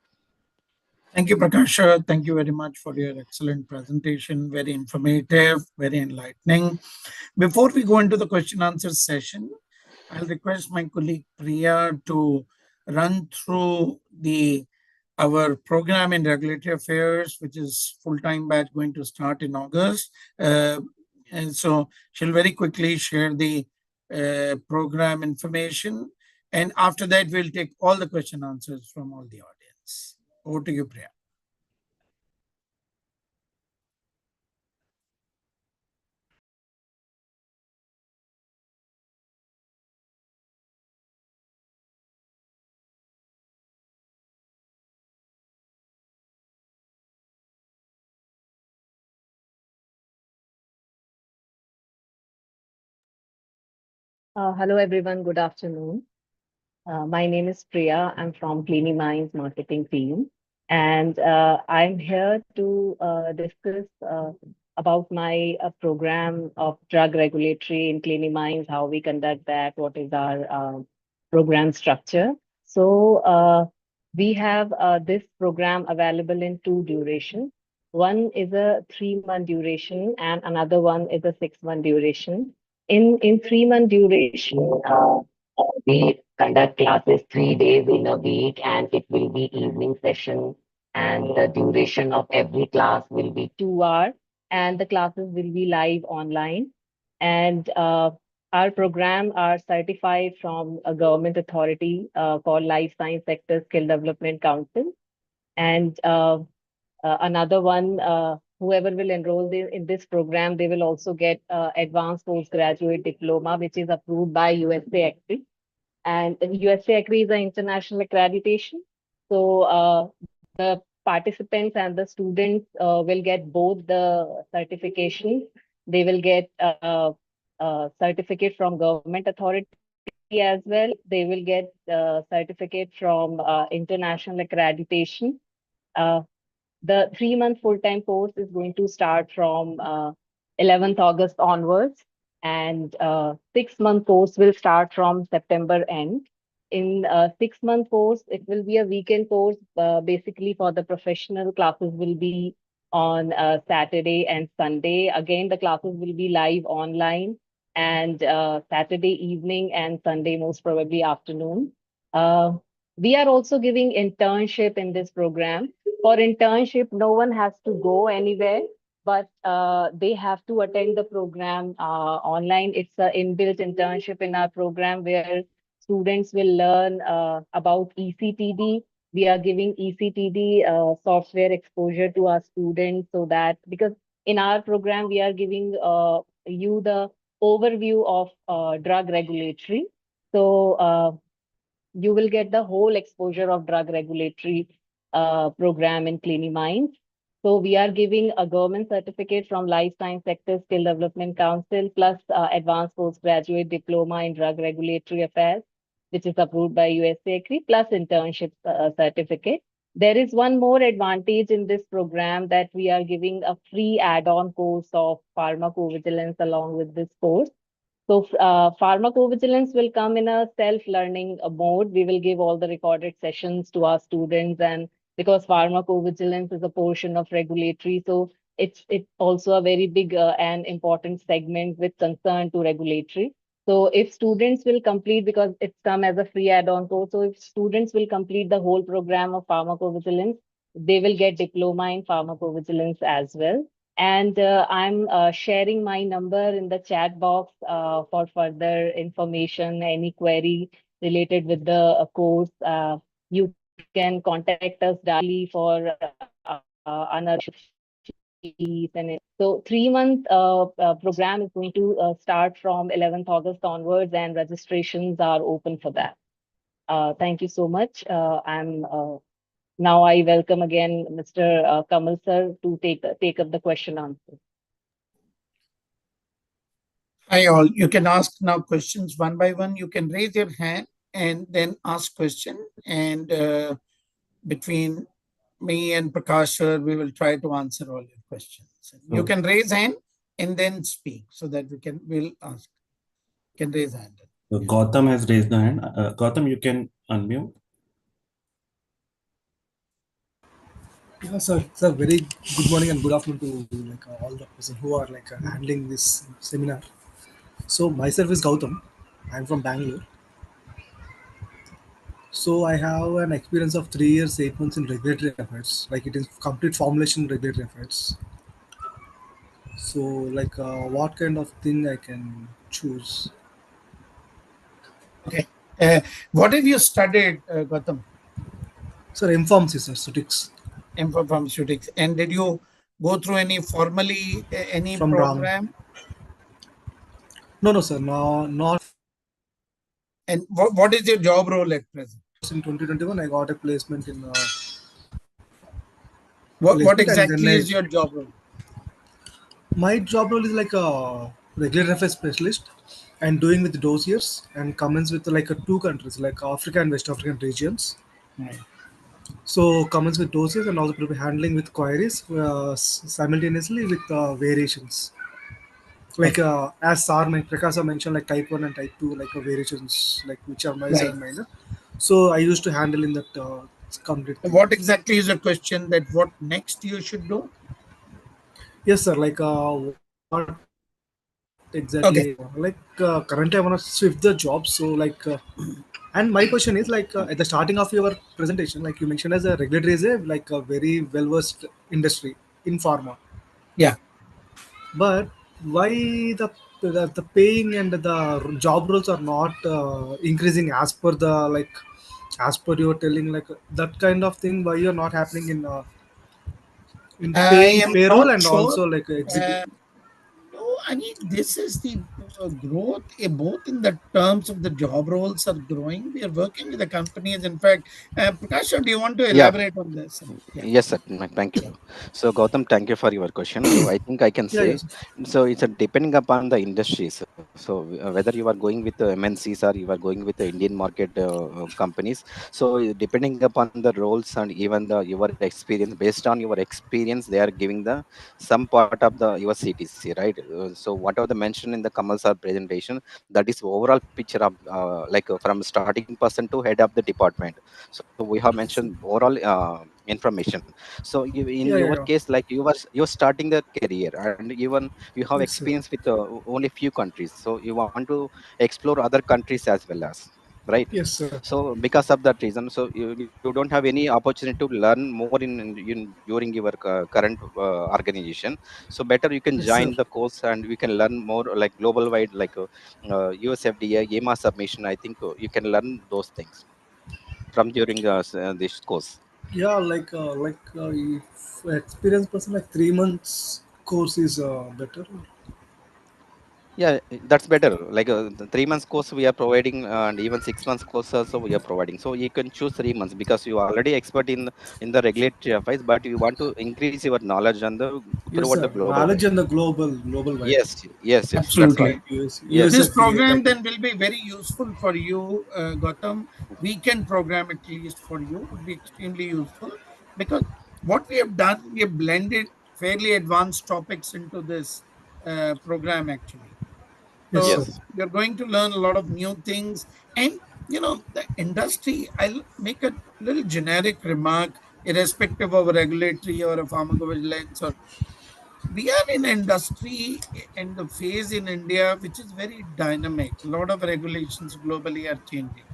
Thank you, Prakash. Thank you very much for your excellent presentation. Very informative, very enlightening. Before we go into the question answer session, I'll request my colleague Priya to run through our program in regulatory affairs, which is full-time batch going to start in August. And so she'll very quickly share the program information. And after that, we'll take all the question answers from all the audience. Over to you, Priya. Hello, everyone. Good afternoon. My name is Priya. I'm from Cliniminds marketing team, and I'm here to discuss about my program of drug regulatory in Cliniminds, how we conduct that, what is our program structure. So we have this program available in 2 durations. One is a 3-month duration, and another one is a 6-month duration. In 3-month duration, we conduct classes 3 days in a week, and it will be evening session. And the duration of every class will be 2 hours, and the classes will be live online. And our program are certified from a government authority called Life Science Sector Skill Development Council. And another one, whoever will enroll in this program, they will also get advanced postgraduate diploma, which is approved by USA ACRI. And USA ACRI is an international accreditation. So the participants and the students will get both the certifications. They will get a certificate from government authority as well. They will get a certificate from international accreditation. The 3-month full-time course is going to start from 11th August onwards, and 6-month course will start from September end. In 6-month course, it will be a weekend course. Basically, for the professional, classes will be on Saturday and Sunday. Again, the classes will be live online, and Saturday evening and Sunday most probably afternoon. We are also giving internship in this program. For internship, no one has to go anywhere, but they have to attend the program online. It's an inbuilt internship in our program where students will learn about ECTD. We are giving ECTD software exposure to our students, so that, because in our program, we are giving you the overview of drug regulatory. So you will get the whole exposure of drug regulatory program in Cliniminds. So we are giving a government certificate from Life Science Sector Skill Development Council, plus advanced postgraduate diploma in drug regulatory affairs, which is approved by USA ACRI, plus internship certificate. There is one more advantage in this program, that we are giving a free add-on course of pharmacovigilance along with this course. So pharmacovigilance will come in a self-learning mode. We will give all the recorded sessions to our students, and because pharmacovigilance is a portion of regulatory, so it's also a very big and important segment with concern to regulatory. So if students will complete, because it's come as a free add-on course, so if students will complete the whole program of pharmacovigilance, they will get diploma in pharmacovigilance as well. And I'm sharing my number in the chat box for further information, any query related with the course. You can contact us directly for another fees and so 3 month program is going to start from 11th August onwards, and registrations are open for that. Thank you so much. I'm now I welcome again Mr. Kamal sir to take up the question answer. Hi all, you can ask now questions one by one. You can raise your hand and then ask question. And between me and Prakash sir, we will try to answer all your questions. You can raise hand and then speak so that we'll ask. You can raise hand. Gautam has raised the hand. Gautam, you can unmute. Yeah, sir. Sir, very good morning and good afternoon to all the person who are handling this seminar. So myself is Gautam. I'm from Bangalore. So I have an experience of 3 years, 8 months in regulatory affairs. Like it is complete formulation regulatory affairs. So what kind of thing I can choose? Okay. What have you studied, Gautam? Sir, M-Pharmacy, sir, Sutix. M for pharmaceutics. And did you go through any formally any From Ram. program? No, sir, no, not And what is your job role at present? in 2021. I got a placement in What placement, and exactly then is your job role? my job role is like a regular affairs specialist and doing with dossiers and comments with two countries like Africa and West African regions. Right. So comments with dossiers and also handling with queries simultaneously with variations. Like as Prakash mentioned, like type 1 and type 2, variations, like which are major Right. and minor. So I used to handle in that complete thing. What exactly is the question that what next you should do? Yes, sir. What exactly? Currently I want to shift the job. So and my question is at the starting of your presentation, like you mentioned, as a regulatory is a very well versed industry in pharma. Yeah. But why the paying and the job roles are not increasing as per as per you're telling that kind of thing? Why you're not happening in I paying am payroll not and sure. also execute? No, I mean, this is the growth, both in the terms of the job roles are growing. We are working with the companies. In fact, Prakash, do you want to Yeah. elaborate on this? Yeah. Yes, sir. Thank you. So, Gautam, thank you for your question. So, I think I can Yeah, say, yes. so it's depending upon the industries. So, whether you are going with the MNCs or you are going with the Indian market companies. So, depending upon the roles and even your experience, based on your experience, they are giving the some part of the your CTC, right? So, whatever the mention in the Kamal sir presentation, that is overall picture of from starting person to head of the department. So, we have mentioned overall information. So in Yeah, yeah, your yeah. case, like you're starting the career and even you have Yes, sir. experience with only few countries, so you want to explore other countries as well as, right? Yes, sir. So because of that reason, so you don't have any opportunity to learn more in during your current organization. So better you can Yes, sir. join the course and you can learn more like global wide, like USFDA EMA submission. I think you can learn those things from during this course. Yeah, if experienced person, 3 months course is better. Yeah, that's better. Like the 3 months course we are providing, and even 6 months course also we are providing. So you can choose 3 months because you are already expert in the regulatory affairs, but you want to increase your knowledge on the Yes, throughout sir. the global Knowledge wide. and the global wide. Yes, yes, yes. That's Absolutely. right. Like US, Yes. This USFDA, program then will be very useful for you, Gautam. Weekend program, at least for you, would be extremely useful because what we have done, we have blended fairly advanced topics into this program actually. yes, So sir. Yes. you're going to learn a lot of new things. And, the industry, I'll make a little generic remark, irrespective of a regulatory or a pharmacovigilance. Or we are in an industry and the phase in India, which is very dynamic. A lot of regulations globally are changing.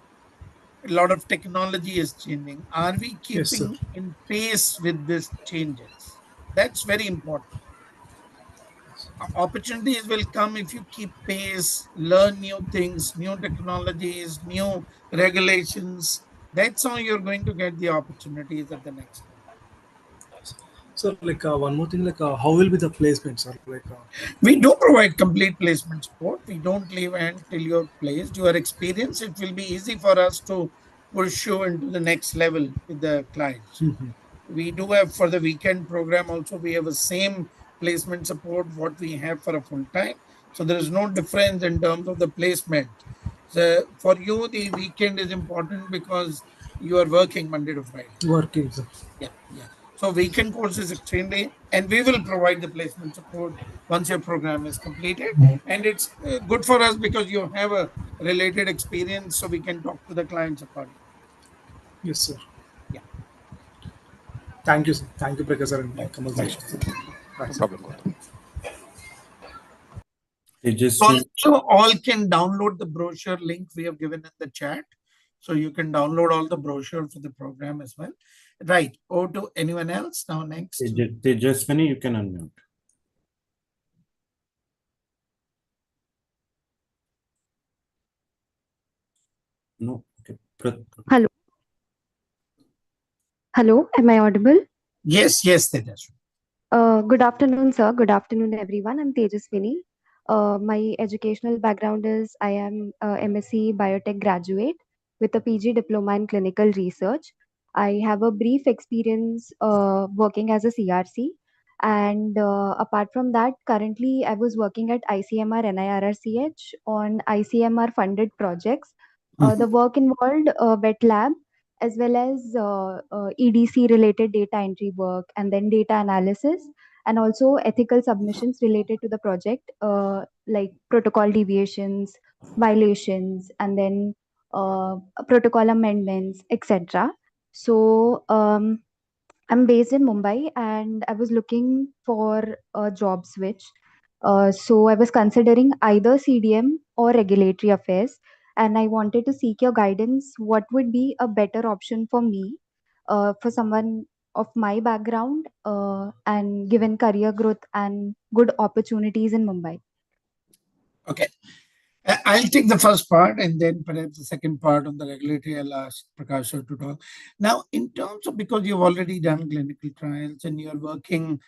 A lot of technology is changing. Are we Yes, sir. keeping in pace with these changes? That's very important. opportunities will come if you keep pace, learn new things, new technologies, new regulations. That's how you're going to get the opportunities at the next level. So like one more thing, like how will be the placement, sir? Like We do provide complete placement support. We don't leave until you're placed. Your experience, it will be easy for us to push you into the next level with the clients. We do have for the weekend program also, we have the same placement support what we have for a full time. So there is no difference in terms of the placement. So for you, the weekend is important because you are working Monday to Friday. working, sir. Yeah, yeah. So weekend course is extremely, and we will provide the placement support once your program is completed. And it's good for us because you have a related experience, so we can talk to the clients accordingly. Yes, sir. Yeah. Thank you, sir. Thank you, Prakash, sir, and Right. Kamal Right. sir. No problem, Gautam. Tejaswini, So all can download the brochure link we have given in the chat. So you can download all the brochure for the program as well. Right. Over to anyone else now next. Tejaswini, you can unmute. No. Okay. Hello. Hello, am I audible? Yes, yes, Tejaswini. Good afternoon, sir. Good afternoon, everyone. I'm Tejaswini. My educational background is I am a MSc Biotech graduate with a PG diploma in clinical research. I have a brief experience working as a CRC. And apart from that, currently I was working at ICMR NIRRCH on ICMR funded projects. The work involved wet lab as well as EDC related data entry work and then data analysis and also ethical submissions related to the project, like protocol deviations, violations, and then protocol amendments, etc. So I'm based in Mumbai and I was looking for a job switch. So I was considering either CDM or regulatory affairs, and I wanted to seek your guidance. What would be a better option for me, for someone of my background, and given career growth and good opportunities in Mumbai? Okay. I'll take the first part and then perhaps the second part on the regulatory, I'll ask Prakash sir to talk. Now, in terms of, because you've already done clinical trials and you're working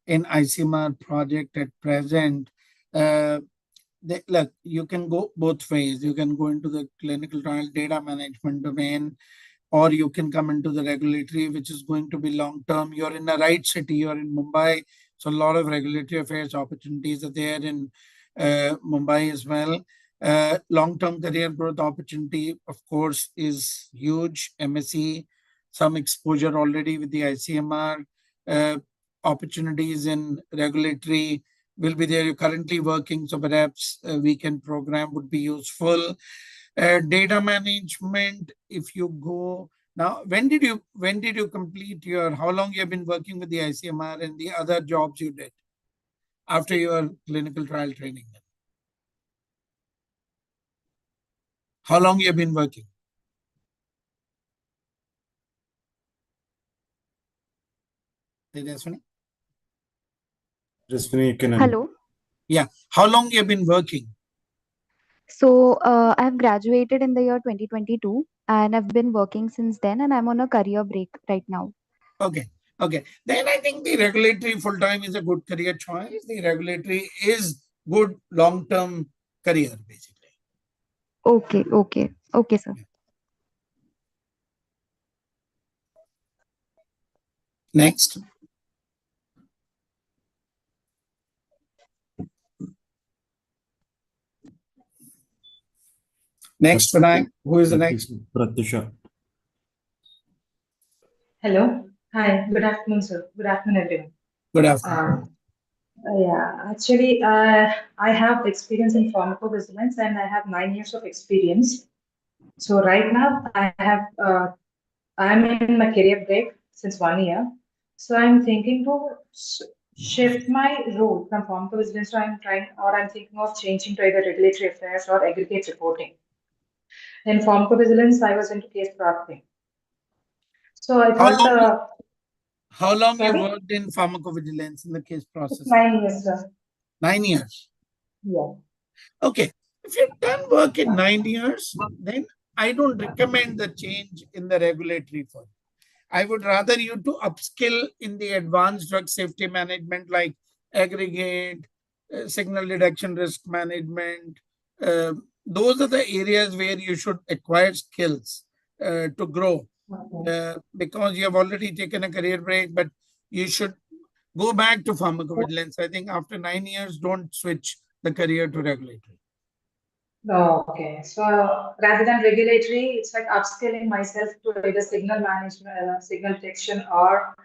in ICMR project at present, look, you can go both ways. You can go into the clinical trial data management domain, or you can come into the regulatory, which is going to be long term. You're in the right city, you're in Mumbai. So a lot of regulatory affairs opportunities are there in Mumbai as well. Long-term career growth opportunity, of course, is huge. MSc, some exposure already with the ICMR. Opportunities in regulatory will be there. You're currently working, so perhaps a weekend program would be useful. Data management, if you go now, when did you complete your, how long you have been working with the ICMR and the other jobs you did after your clinical trial training? How long you have been working? Tejaswini, you can unmute. Hello. Yeah. How long you have been working? So I have graduated in the year 2022 and I've been working since then and I'm on a career break right now. Okay. Okay. Then I think the regulatory full-time is a good career choice. The regulatory is good long-term career, basically. Okay, okay. Okay, sir. Next. Next, Vinay. Who is the next? Pratyusha. Hello. Hi. Good afternoon, sir. Good afternoon, everyone. Good afternoon. Actually, I have experience in pharmacovigilance and I have 9 years of experience. So right now I'm in my career break since 1 year. So I'm thinking to shift my role from pharmacovigilance. So I'm thinking of changing to either regulatory affairs or aggregate reporting. In pharmacovigilance, I was into case drafting. So I thought. How long you Sorry? worked in pharmacovigilance in the case process? 9 years, sir. 9 years. Yeah. Okay. If you've done work in 9 years, then I don't recommend the change in the regulatory firm. I would rather you to upskill in the advanced drug safety management like aggregate, signal detection risk management. Those are the areas where you should acquire skills to grow. Because you have already taken a career break, but you should go back to pharmacovigilance. I think after 9 years, don't switch the career to regulatory. Oh, okay. So rather than regulatory, it's like upskilling myself to either signal management, signal detection, or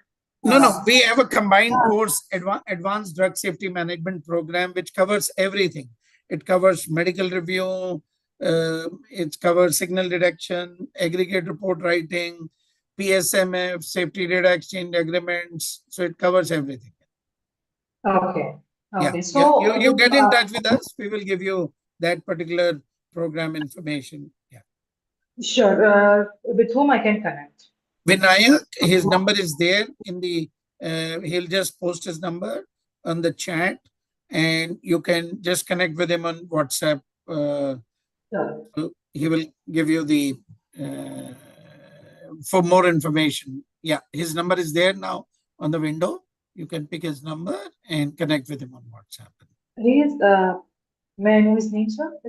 No. We have a combined course, advanced drug safety management program, which covers everything. It covers medical review, it covers signal detection, aggregate report writing, PSMF, safety data exchange agreements. So it covers everything. Okay. Yeah. Okay. So You get in touch with us. We will give you that particular program information. Yeah. Sure. With whom I can connect? Vinayak, his number is there in the, he'll just post his number on the chat and you can just connect with him on WhatsApp. Sure. He will give you the, for more information. Yeah, his number is there now on the window. You can pick his number and connect with him on WhatsApp. He is, may I know his name, sir?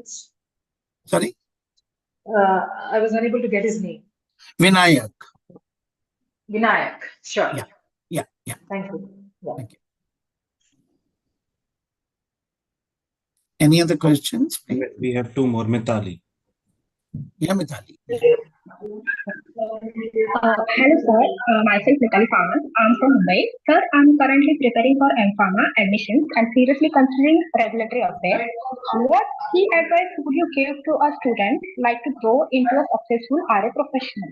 Sorry? I was unable to get his name. Vinayak. Vinayak. Sure. Yeah. Thank you. Yeah. Thank you. Any other questions? Please? We have two more. Mithali. Yeah, Mithali. Hello sir, myself Mithali Pharma. I'm from Mumbai. Sir, I'm currently preparing for M-Pharma admissions and seriously considering regulatory affairs. What key advice would you give to a student like to grow into a successful RA professional?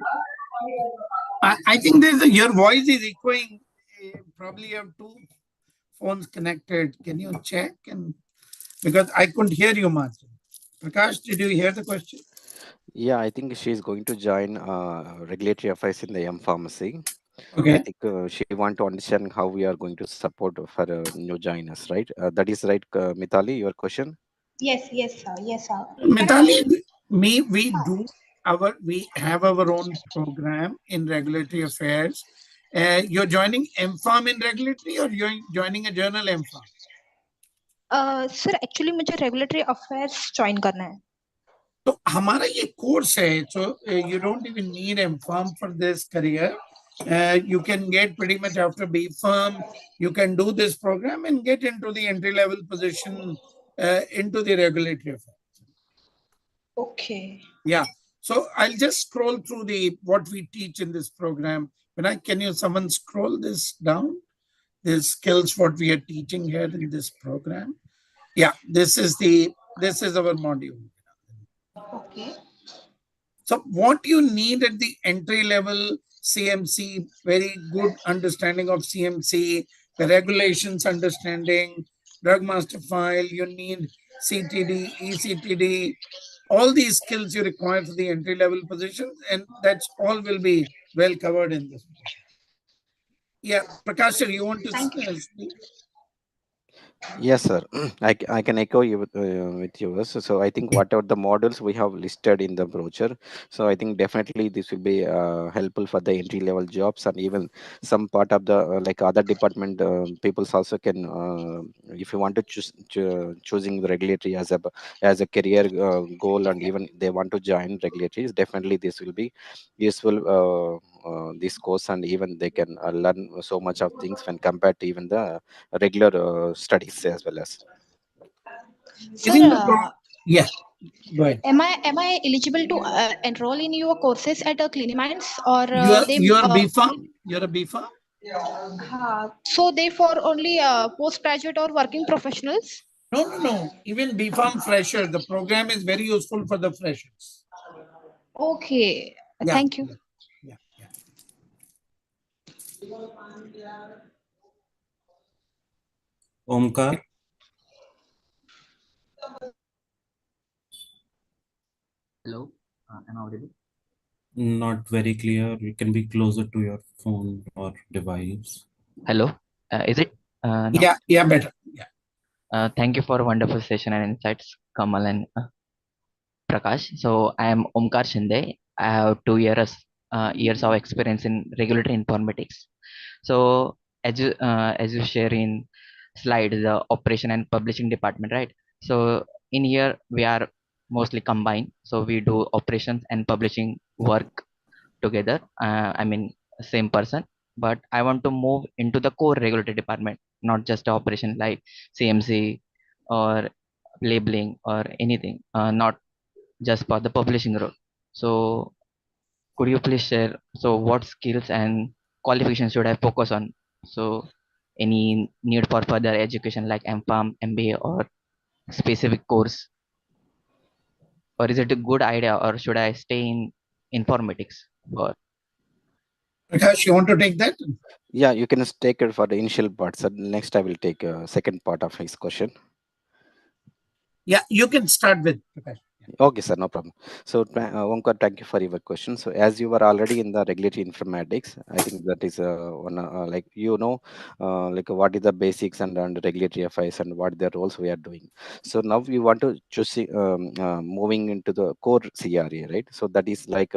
I think your voice is echoing. Probably you have two phones connected. Can you check? Because I couldn't hear you much. Prakash, did you hear the question? Yeah, I think she's going to join regulatory affairs in the M-Pharmacy. Okay. I think she want to understand how we are going to support for new joiners, right? That is right, Mithali, your question? Yes, sir. Yes, sir. Mithali, we have our own program in regulatory affairs. You're joining M-Pharm in regulatory or you're joining a journal M-Pharm? Sir, actually मुझे regulatory affairs join करना है. So हमारा ये course है, so you don't even need M-Pharm for this career. You can get pretty much after B-Pharm, you can do this program and get into the entry-level position into the regulatory affairs. Okay. Yeah. So I'll just scroll through what we teach in this program. Someone scroll this down? The skills what we are teaching here in this program. Yeah, this is our module. Okay. So what you need at the entry level CMC, very good understanding of CMC, the regulations understanding, drug master file, you need CTD, ECTD, all these skills you require for the entry level positions, and that's all will be well covered in this. Yeah, Prakash, sir, you want to speak? Yes, sir. I can echo you with yours. So I think whatever the models we have listed in the brochure, so I think definitely this will be helpful for the entry level jobs, and even some part of the like other department peoples also can, if you want to choosing the regulatory as a career goal, and even they want to join regulatory, definitely this will be useful. This course, and even they can learn so much of things when compared to even the regular studies as well as. Sir, yeah, go ahead. Am I eligible to enroll in your courses at Cliniminds or you're a B-Pharm? You're a B-Pharm? So they for only postgraduate or working professionals? No. Even B-Pharm fresher, the program is very useful for the freshers. Okay. Yeah. Thank you. Yeah. Omkar. Hello, am I audible? Not very clear. You can be closer to your phone or device. Hello, is it? No? Yeah, better. Yeah. Thank you for a wonderful session and insights, Kamal and Prakash. So I am Omkar Shinde. I have 2 years of experience in regulatory informatics. So as you share in slide the operation and publishing department, right? So in here we are mostly combined. So we do operations and publishing work together. I mean same person, but I want to move into the core regulatory department, not just the operation like CMC or labeling or anything. Not just for the publishing role. So could you please share so what skills and qualifications should I focus on? So any need for further education like MPharm, MBA or specific course, or is it a good idea or should I stay in informatics? Or Prakash, you want to take that? Yeah, you can just take it for the initial part. So next I will take second part of his question. Yeah, you can start with Prakash. Okay, sir, no problem. So, Omkar, thank you for your question. So, as you were already in the regulatory informatics, I think that is one like like what is the basics and regulatory affairs and what the roles we are doing. So now we want to choose moving into the core CRA, right? So that is like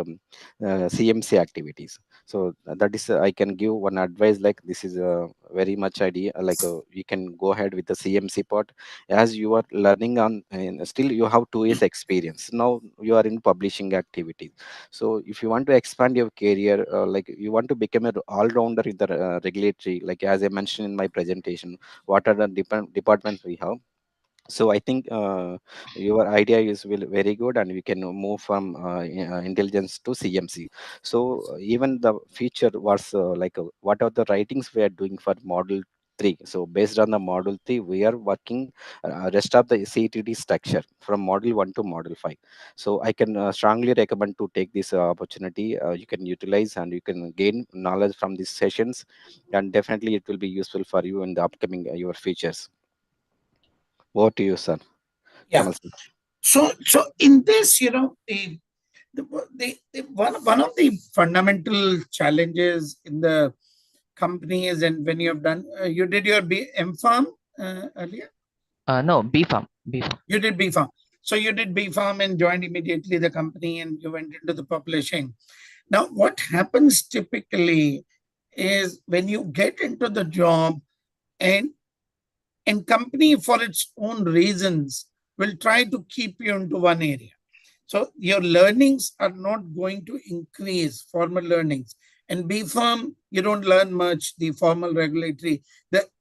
CMC activities. So that is I can give one advice like this is very much idea like you can go ahead with the CMC part as you are learning on and still you have 2 years experience. Now you are in publishing activities. So if you want to expand your career like you want to become an all-rounder in the regulatory, like as I mentioned in my presentation, what are the departments we have. So I think your idea is very good and we can move from intelligence to CMC. So even the feature was like what are the writings we are doing for model 3. So based on the model 3 we are working rest of the CTD structure from model 1 to model 5. So I can strongly recommend to take this opportunity. You can utilize and you can gain knowledge from these sessions, and definitely it will be useful for you in the upcoming your features. Over to you, sir. Yeah. Kamal sir. So in this, one of the fundamental challenges in the company is, and when you have done, you did your MPharm earlier? no, BPharm. You did BPharm. So you did BPharm and joined immediately the company and you went into the publishing. Now, what happens typically is when you get into the job and company for its own reasons will try to keep you into one area. So your learnings are not going to increase, formal learnings. And BPharm, you don't learn much, the formal regulatory.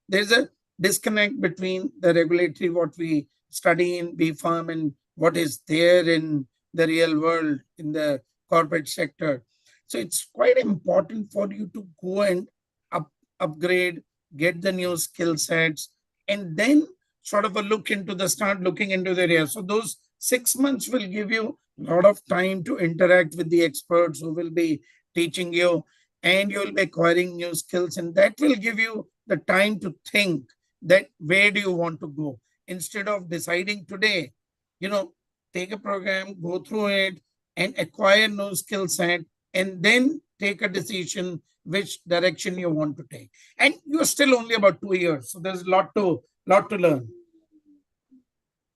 There's a disconnect between the regulatory, what we study in BPharm and what is there in the real world, in the corporate sector. So it's quite important for you to go and upgrade, get the new skill sets, and then sort of start looking into the area. So those 6 months will give you a lot of time to interact with the experts who will be teaching you, and you'll be acquiring new skills, and that will give you the time to think that where do you want to go. Instead of deciding today, take a program, go through it, and acquire new skill set, and then take a decision which direction you want to take. And you're still only about 2 years, so there's a lot to learn.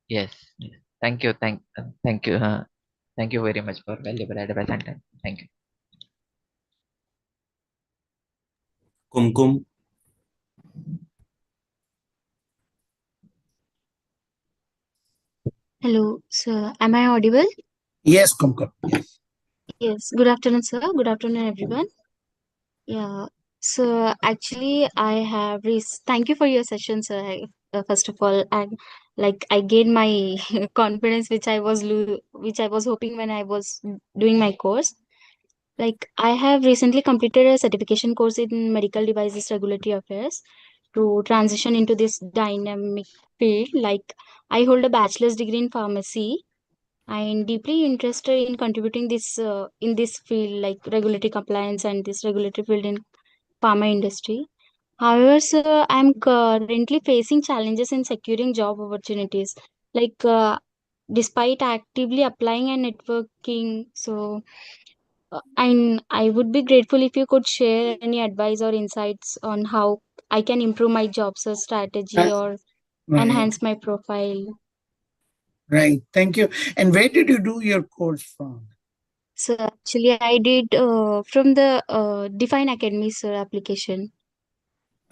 Yes. Thank you. Thank you. Thank you very much for valuable advice and time. Thank you. Kumkum. Hello, sir. Am I audible? Yes, Kumkum. Yes. Yes. Good afternoon, sir. Good afternoon, everyone. Yeah. So actually, I have thank you for your session, sir. First of all, I gained my confidence, which I was hoping when I was doing my course. Like I have recently completed a certification course in medical devices regulatory affairs to transition into this dynamic field. Like I hold a bachelor's degree in pharmacy. I'm deeply interested in contributing this in this field, like regulatory compliance and this regulatory field in pharma industry. However, sir, I'm currently facing challenges in securing job opportunities. Like despite actively applying and networking, so I would be grateful if you could share any advice or insights on how I can improve my job search strategy or Right. enhance my profile. Right. Thank you. And where did you do your course from? So actually, I did from the Define Academy sir application.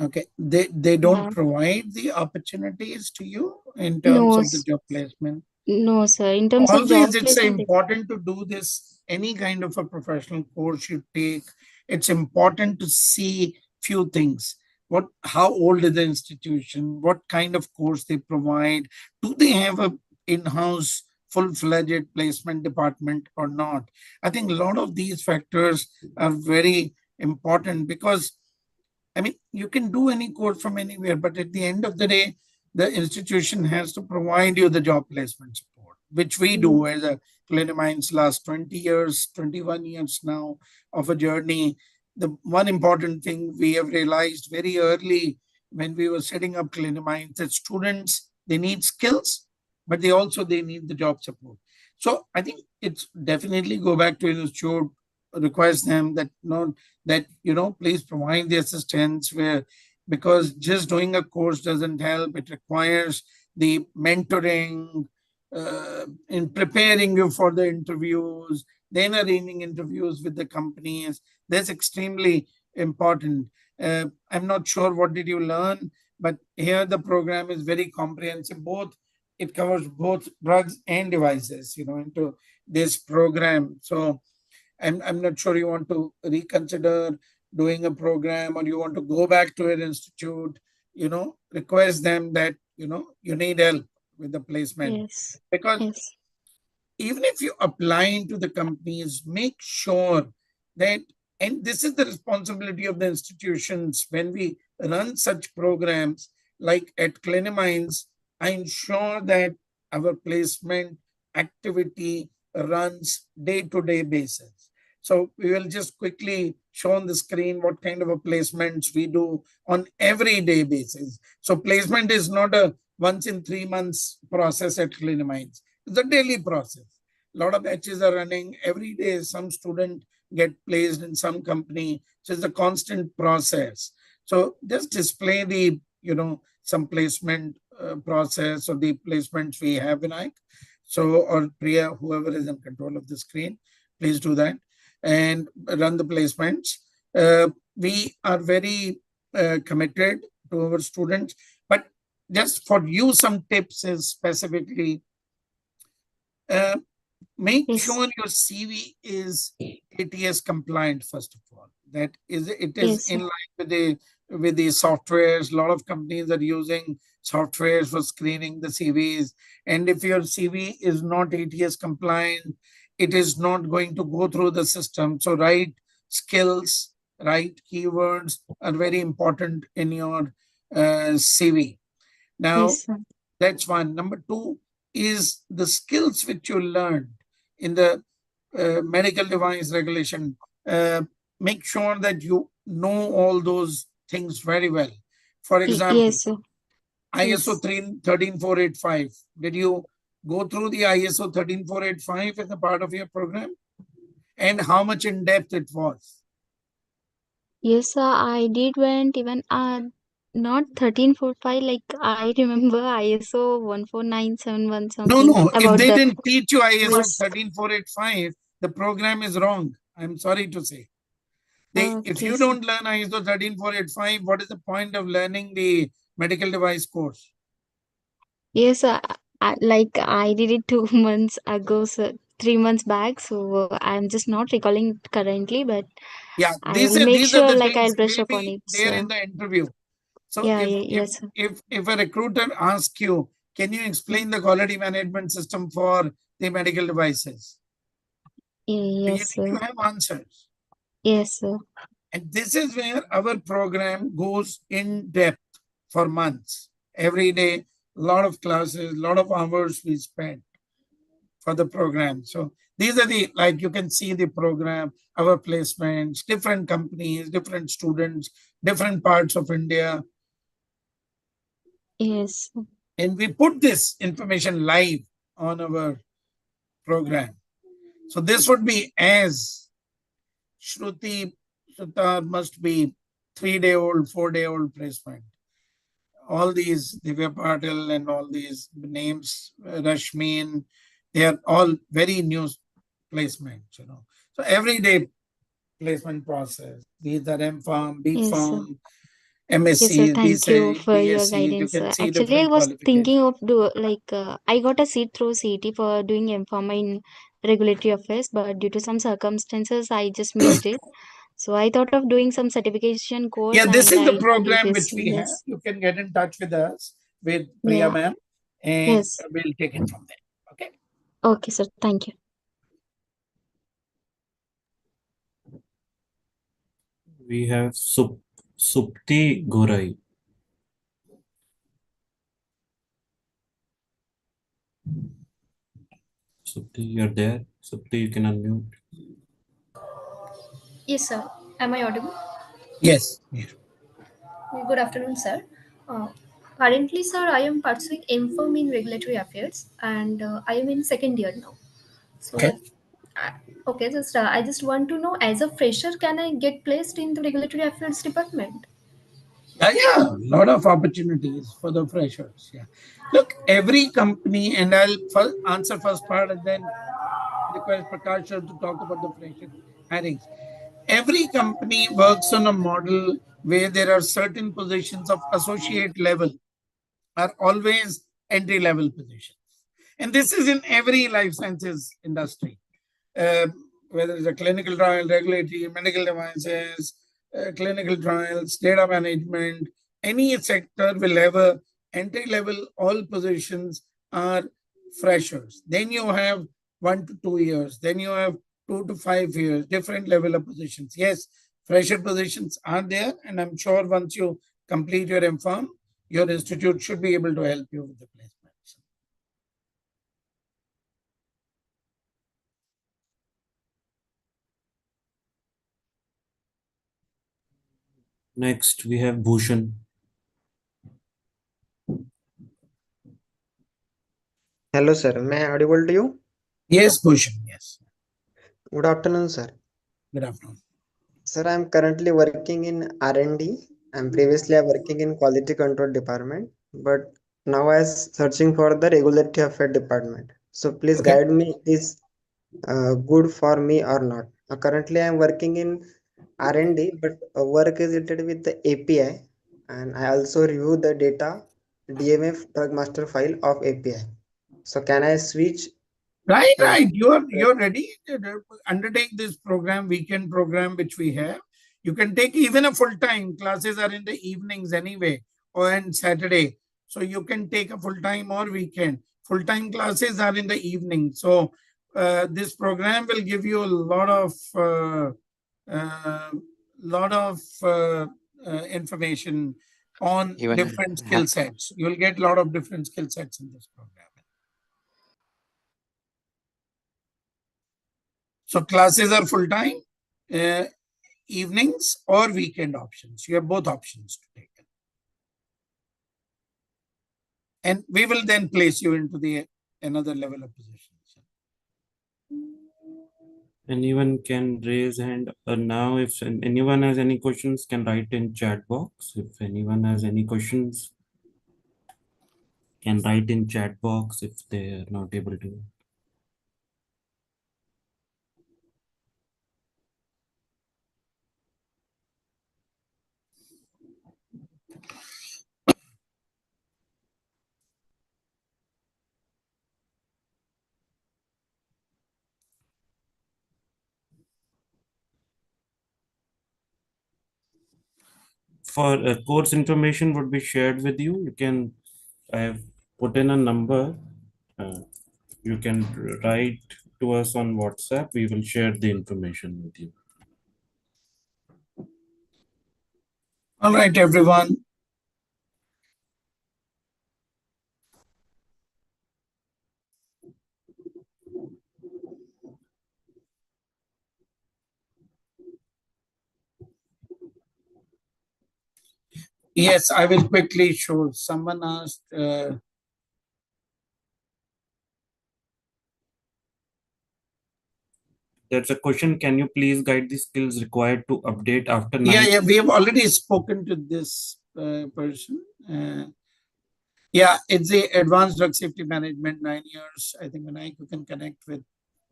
Okay. They don't Yeah. provide the opportunities to you in No, terms of the job placement. no, sir. In terms of job Always, it's placement, important to do this. Any kind of a professional course you take, it's important to see few things. How old is the institution? What kind of course they provide? Do they have a in-house full-fledged placement department or not? I think a lot of these factors are very important because, I mean, you can do any course from anywhere, but at the end of the day, the institution has to provide you the job placement support, which we do as a Cliniminds last 20 years, 21 years now of a journey. The one important thing we have realized very early when we were setting up Cliniminds that students, they need skills, but they need the job support. So I think it's definitely go back to institute, request them that please provide the assistance because just doing a course doesn't help. It requires the mentoring in preparing you for the interviews, then arranging interviews with the companies. That's extremely important. I'm not sure what did you learn, but here the program is very comprehensive. It covers both drugs and devices, into this program. So I'm not sure you want to reconsider doing a program or you want to go back to an institute, request them that, you need help with the placement. yes, Because yes, even if you apply into the companies, make sure that, and this is the responsibility of the institutions when we run such programs like at Cliniminds, I ensure that our placement activity runs day-to-day basis. So we will just quickly show on the screen what kind of a placements we do on everyday basis. So placement is not a once in 3 months process at Cliniminds. It's a daily process. A lot of batches are running every day. Some student get placed in some company. So it's a constant process. So just display the, some placement process or the placements we have, Vinayak. So, or Priya, whoever is in control of the screen, please do that and run the placements. We are very committed to our students, but just for you, some tips is specifically, make yes, sure your CV is ATS compliant, first of all. That is, it is yes, in sir. line with the softwares. A lot of companies are using softwares for screening the CVs. And if your CV is not ATS compliant, it is not going to go through the system. So right skills, right keywords are very important in your CV. Now, Yes, sir. that's one. Number two is the skills which you learned in the medical device regulation. Make sure that you know all those things very well. For example, Yes, sir. ISO Yes. 13485. Did you go through the ISO 13485 as a part of your program? And how much in depth it was? Yes, sir. I did went even not 1345, like I remember ISO 14971 something No. If about they the didn't teach you ISO risk. 13485, the program is wrong. I'm sorry to say. If Okay, you sir. don't learn ISO 13485, what is the point of learning the medical device course? Yes, sir. Like I did it 2 months ago, sir. 3 months back. So I'm just not recalling it currently, but Yeah, I will make these are sure the like I'll things brush will up on be it, there sir. in the interview. So Yeah, yes, sir. if a recruiter asks you, can you explain the quality management system for the medical devices? You Yes, need sir. to have answers. Yes, sir. And this is where our program goes in depth for months. Every day, a lot of classes, a lot of hours we spend for the program. So these are like you can see the program, our placements, different companies, different students, different parts of India. Yes. And we put this information live on our program. So this would be as Shruti Sutar must be 3-day-old, 4-day-old placement. all these Divya Patil and all these names, Rashmin, they are all very new placements, So everyday placement process. These are M.Pharm, Yes, sir. B.Pharm, Yes, sir. MSc, Thank you for your BSc. You guidance, can sir. see Actually, I different was thinking qualifications. of I got a seat through CET for doing M.Pharma in regulatory affairs, but due to some circumstances, I just missed it. So I thought of doing some certification course Yeah, this and is the I did program this. which we have. Yes. You can get in touch with us, with Priya Yeah. ma'am, and Yes. we'll take it from there. Okay. Okay, sir. Thank you. We have Supti Gorai. Supti, you're there. Supti, you can unmute. Yes, sir. Am I audible? Yes. Yeah. Good afternoon, sir. Uh, Currently, sir, I am pursuing M.Pharm in Regulatory Affairs, and I am in second year now. So, Okay. okay, I just want to know, as a fresher, can I get placed in the Regulatory Affairs department? Yeah, a lot of opportunities for the freshers. Yeah. Look, every company, and I'll answer first part and then request Prakash sir to talk about the fresher hirings. Every company works on a model where there are certain positions of associate level are always entry level positions. And this is in every life sciences industry, whether it's a clinical trial, regulatory, medical devices, clinical trials, data management, any sector will have a entry level, all positions are freshers. Then you have 1 to 2 years, then you have 2 to 5 years, different level of positions. Yes, fresher positions are there, and I'm sure once you complete your M.Pharm, your institute should be able to help you with the placements. Next, we have Bhushan. Hello, sir. May I audible to you? Yes, Bhushan. Yes. Good afternoon, sir. Good afternoon. Sir, I'm currently working in R&D. And previously I'm working in quality control department, but now I'm searching for the regulatory affairs department. So please Okay. guide me, is good for me or not. Currently I'm working in R&D, but work is related with the API, and I also review the data DMF drug master file of API. So can I switch? Right. You're ready to undertake this program, weekend program, which we have. You can take even a full-time. Classes are in the evenings anyway, or on Saturday. So you can take a full-time or weekend. Full-time classes are in the evening. So this program will give you a lot of information on Even different skill sets. You'll get a lot of different skill sets in this program. So classes are full-time, evenings or weekend options. You have both options to take. And we will then place you into the another level of positions. Anyone can raise hand now. If anyone has any questions, can write in chat box. If anyone has any questions, can write in chat box if they are not able to. For course information would be shared with you. You can, I have put in a number. You can write to us on WhatsApp. We will share the information with you. All right, everyone. Yes, I will quickly show. Someone asked. There's a question. Can you please guide the skills required to update after 9? Yeah, we have already spoken to this person. Yeah, it's the Advanced Drug Safety Management, 9 years. I think Vinayak, you can connect with.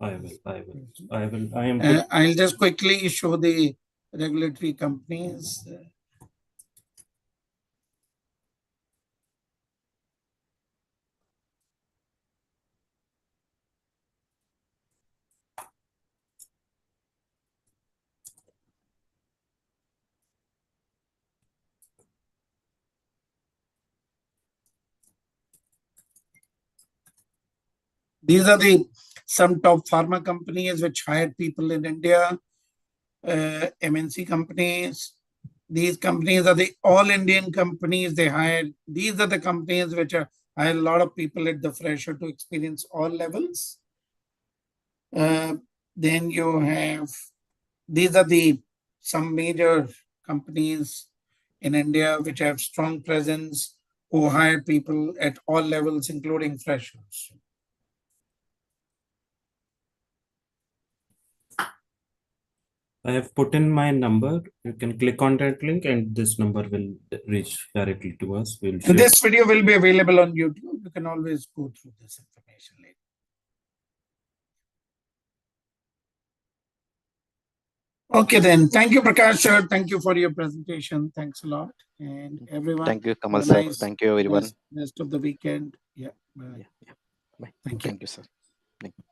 I am. I'll just quickly show the regulatory companies. These are some top pharma companies which hired people in India, MNC companies. These companies are the all Indian companies they hired. These are the companies which are hired a lot of people at the fresher to experience all levels. Then you have, these are some major companies in India which have strong presence, who hire people at all levels, including freshers. I have put in my number. You can click on that link and this number will reach directly to us. We'll share. This video will be available on YouTube. You can always go through this information later. Okay, then. Thank you, Prakash sir. Thank you for your presentation. Thanks a lot. And everyone. Thank you, Kamal sir. Nice Thank you, everyone. rest of the weekend. Yeah. Bye. Yeah. Bye. Thank you. Thank you, sir. Thank you.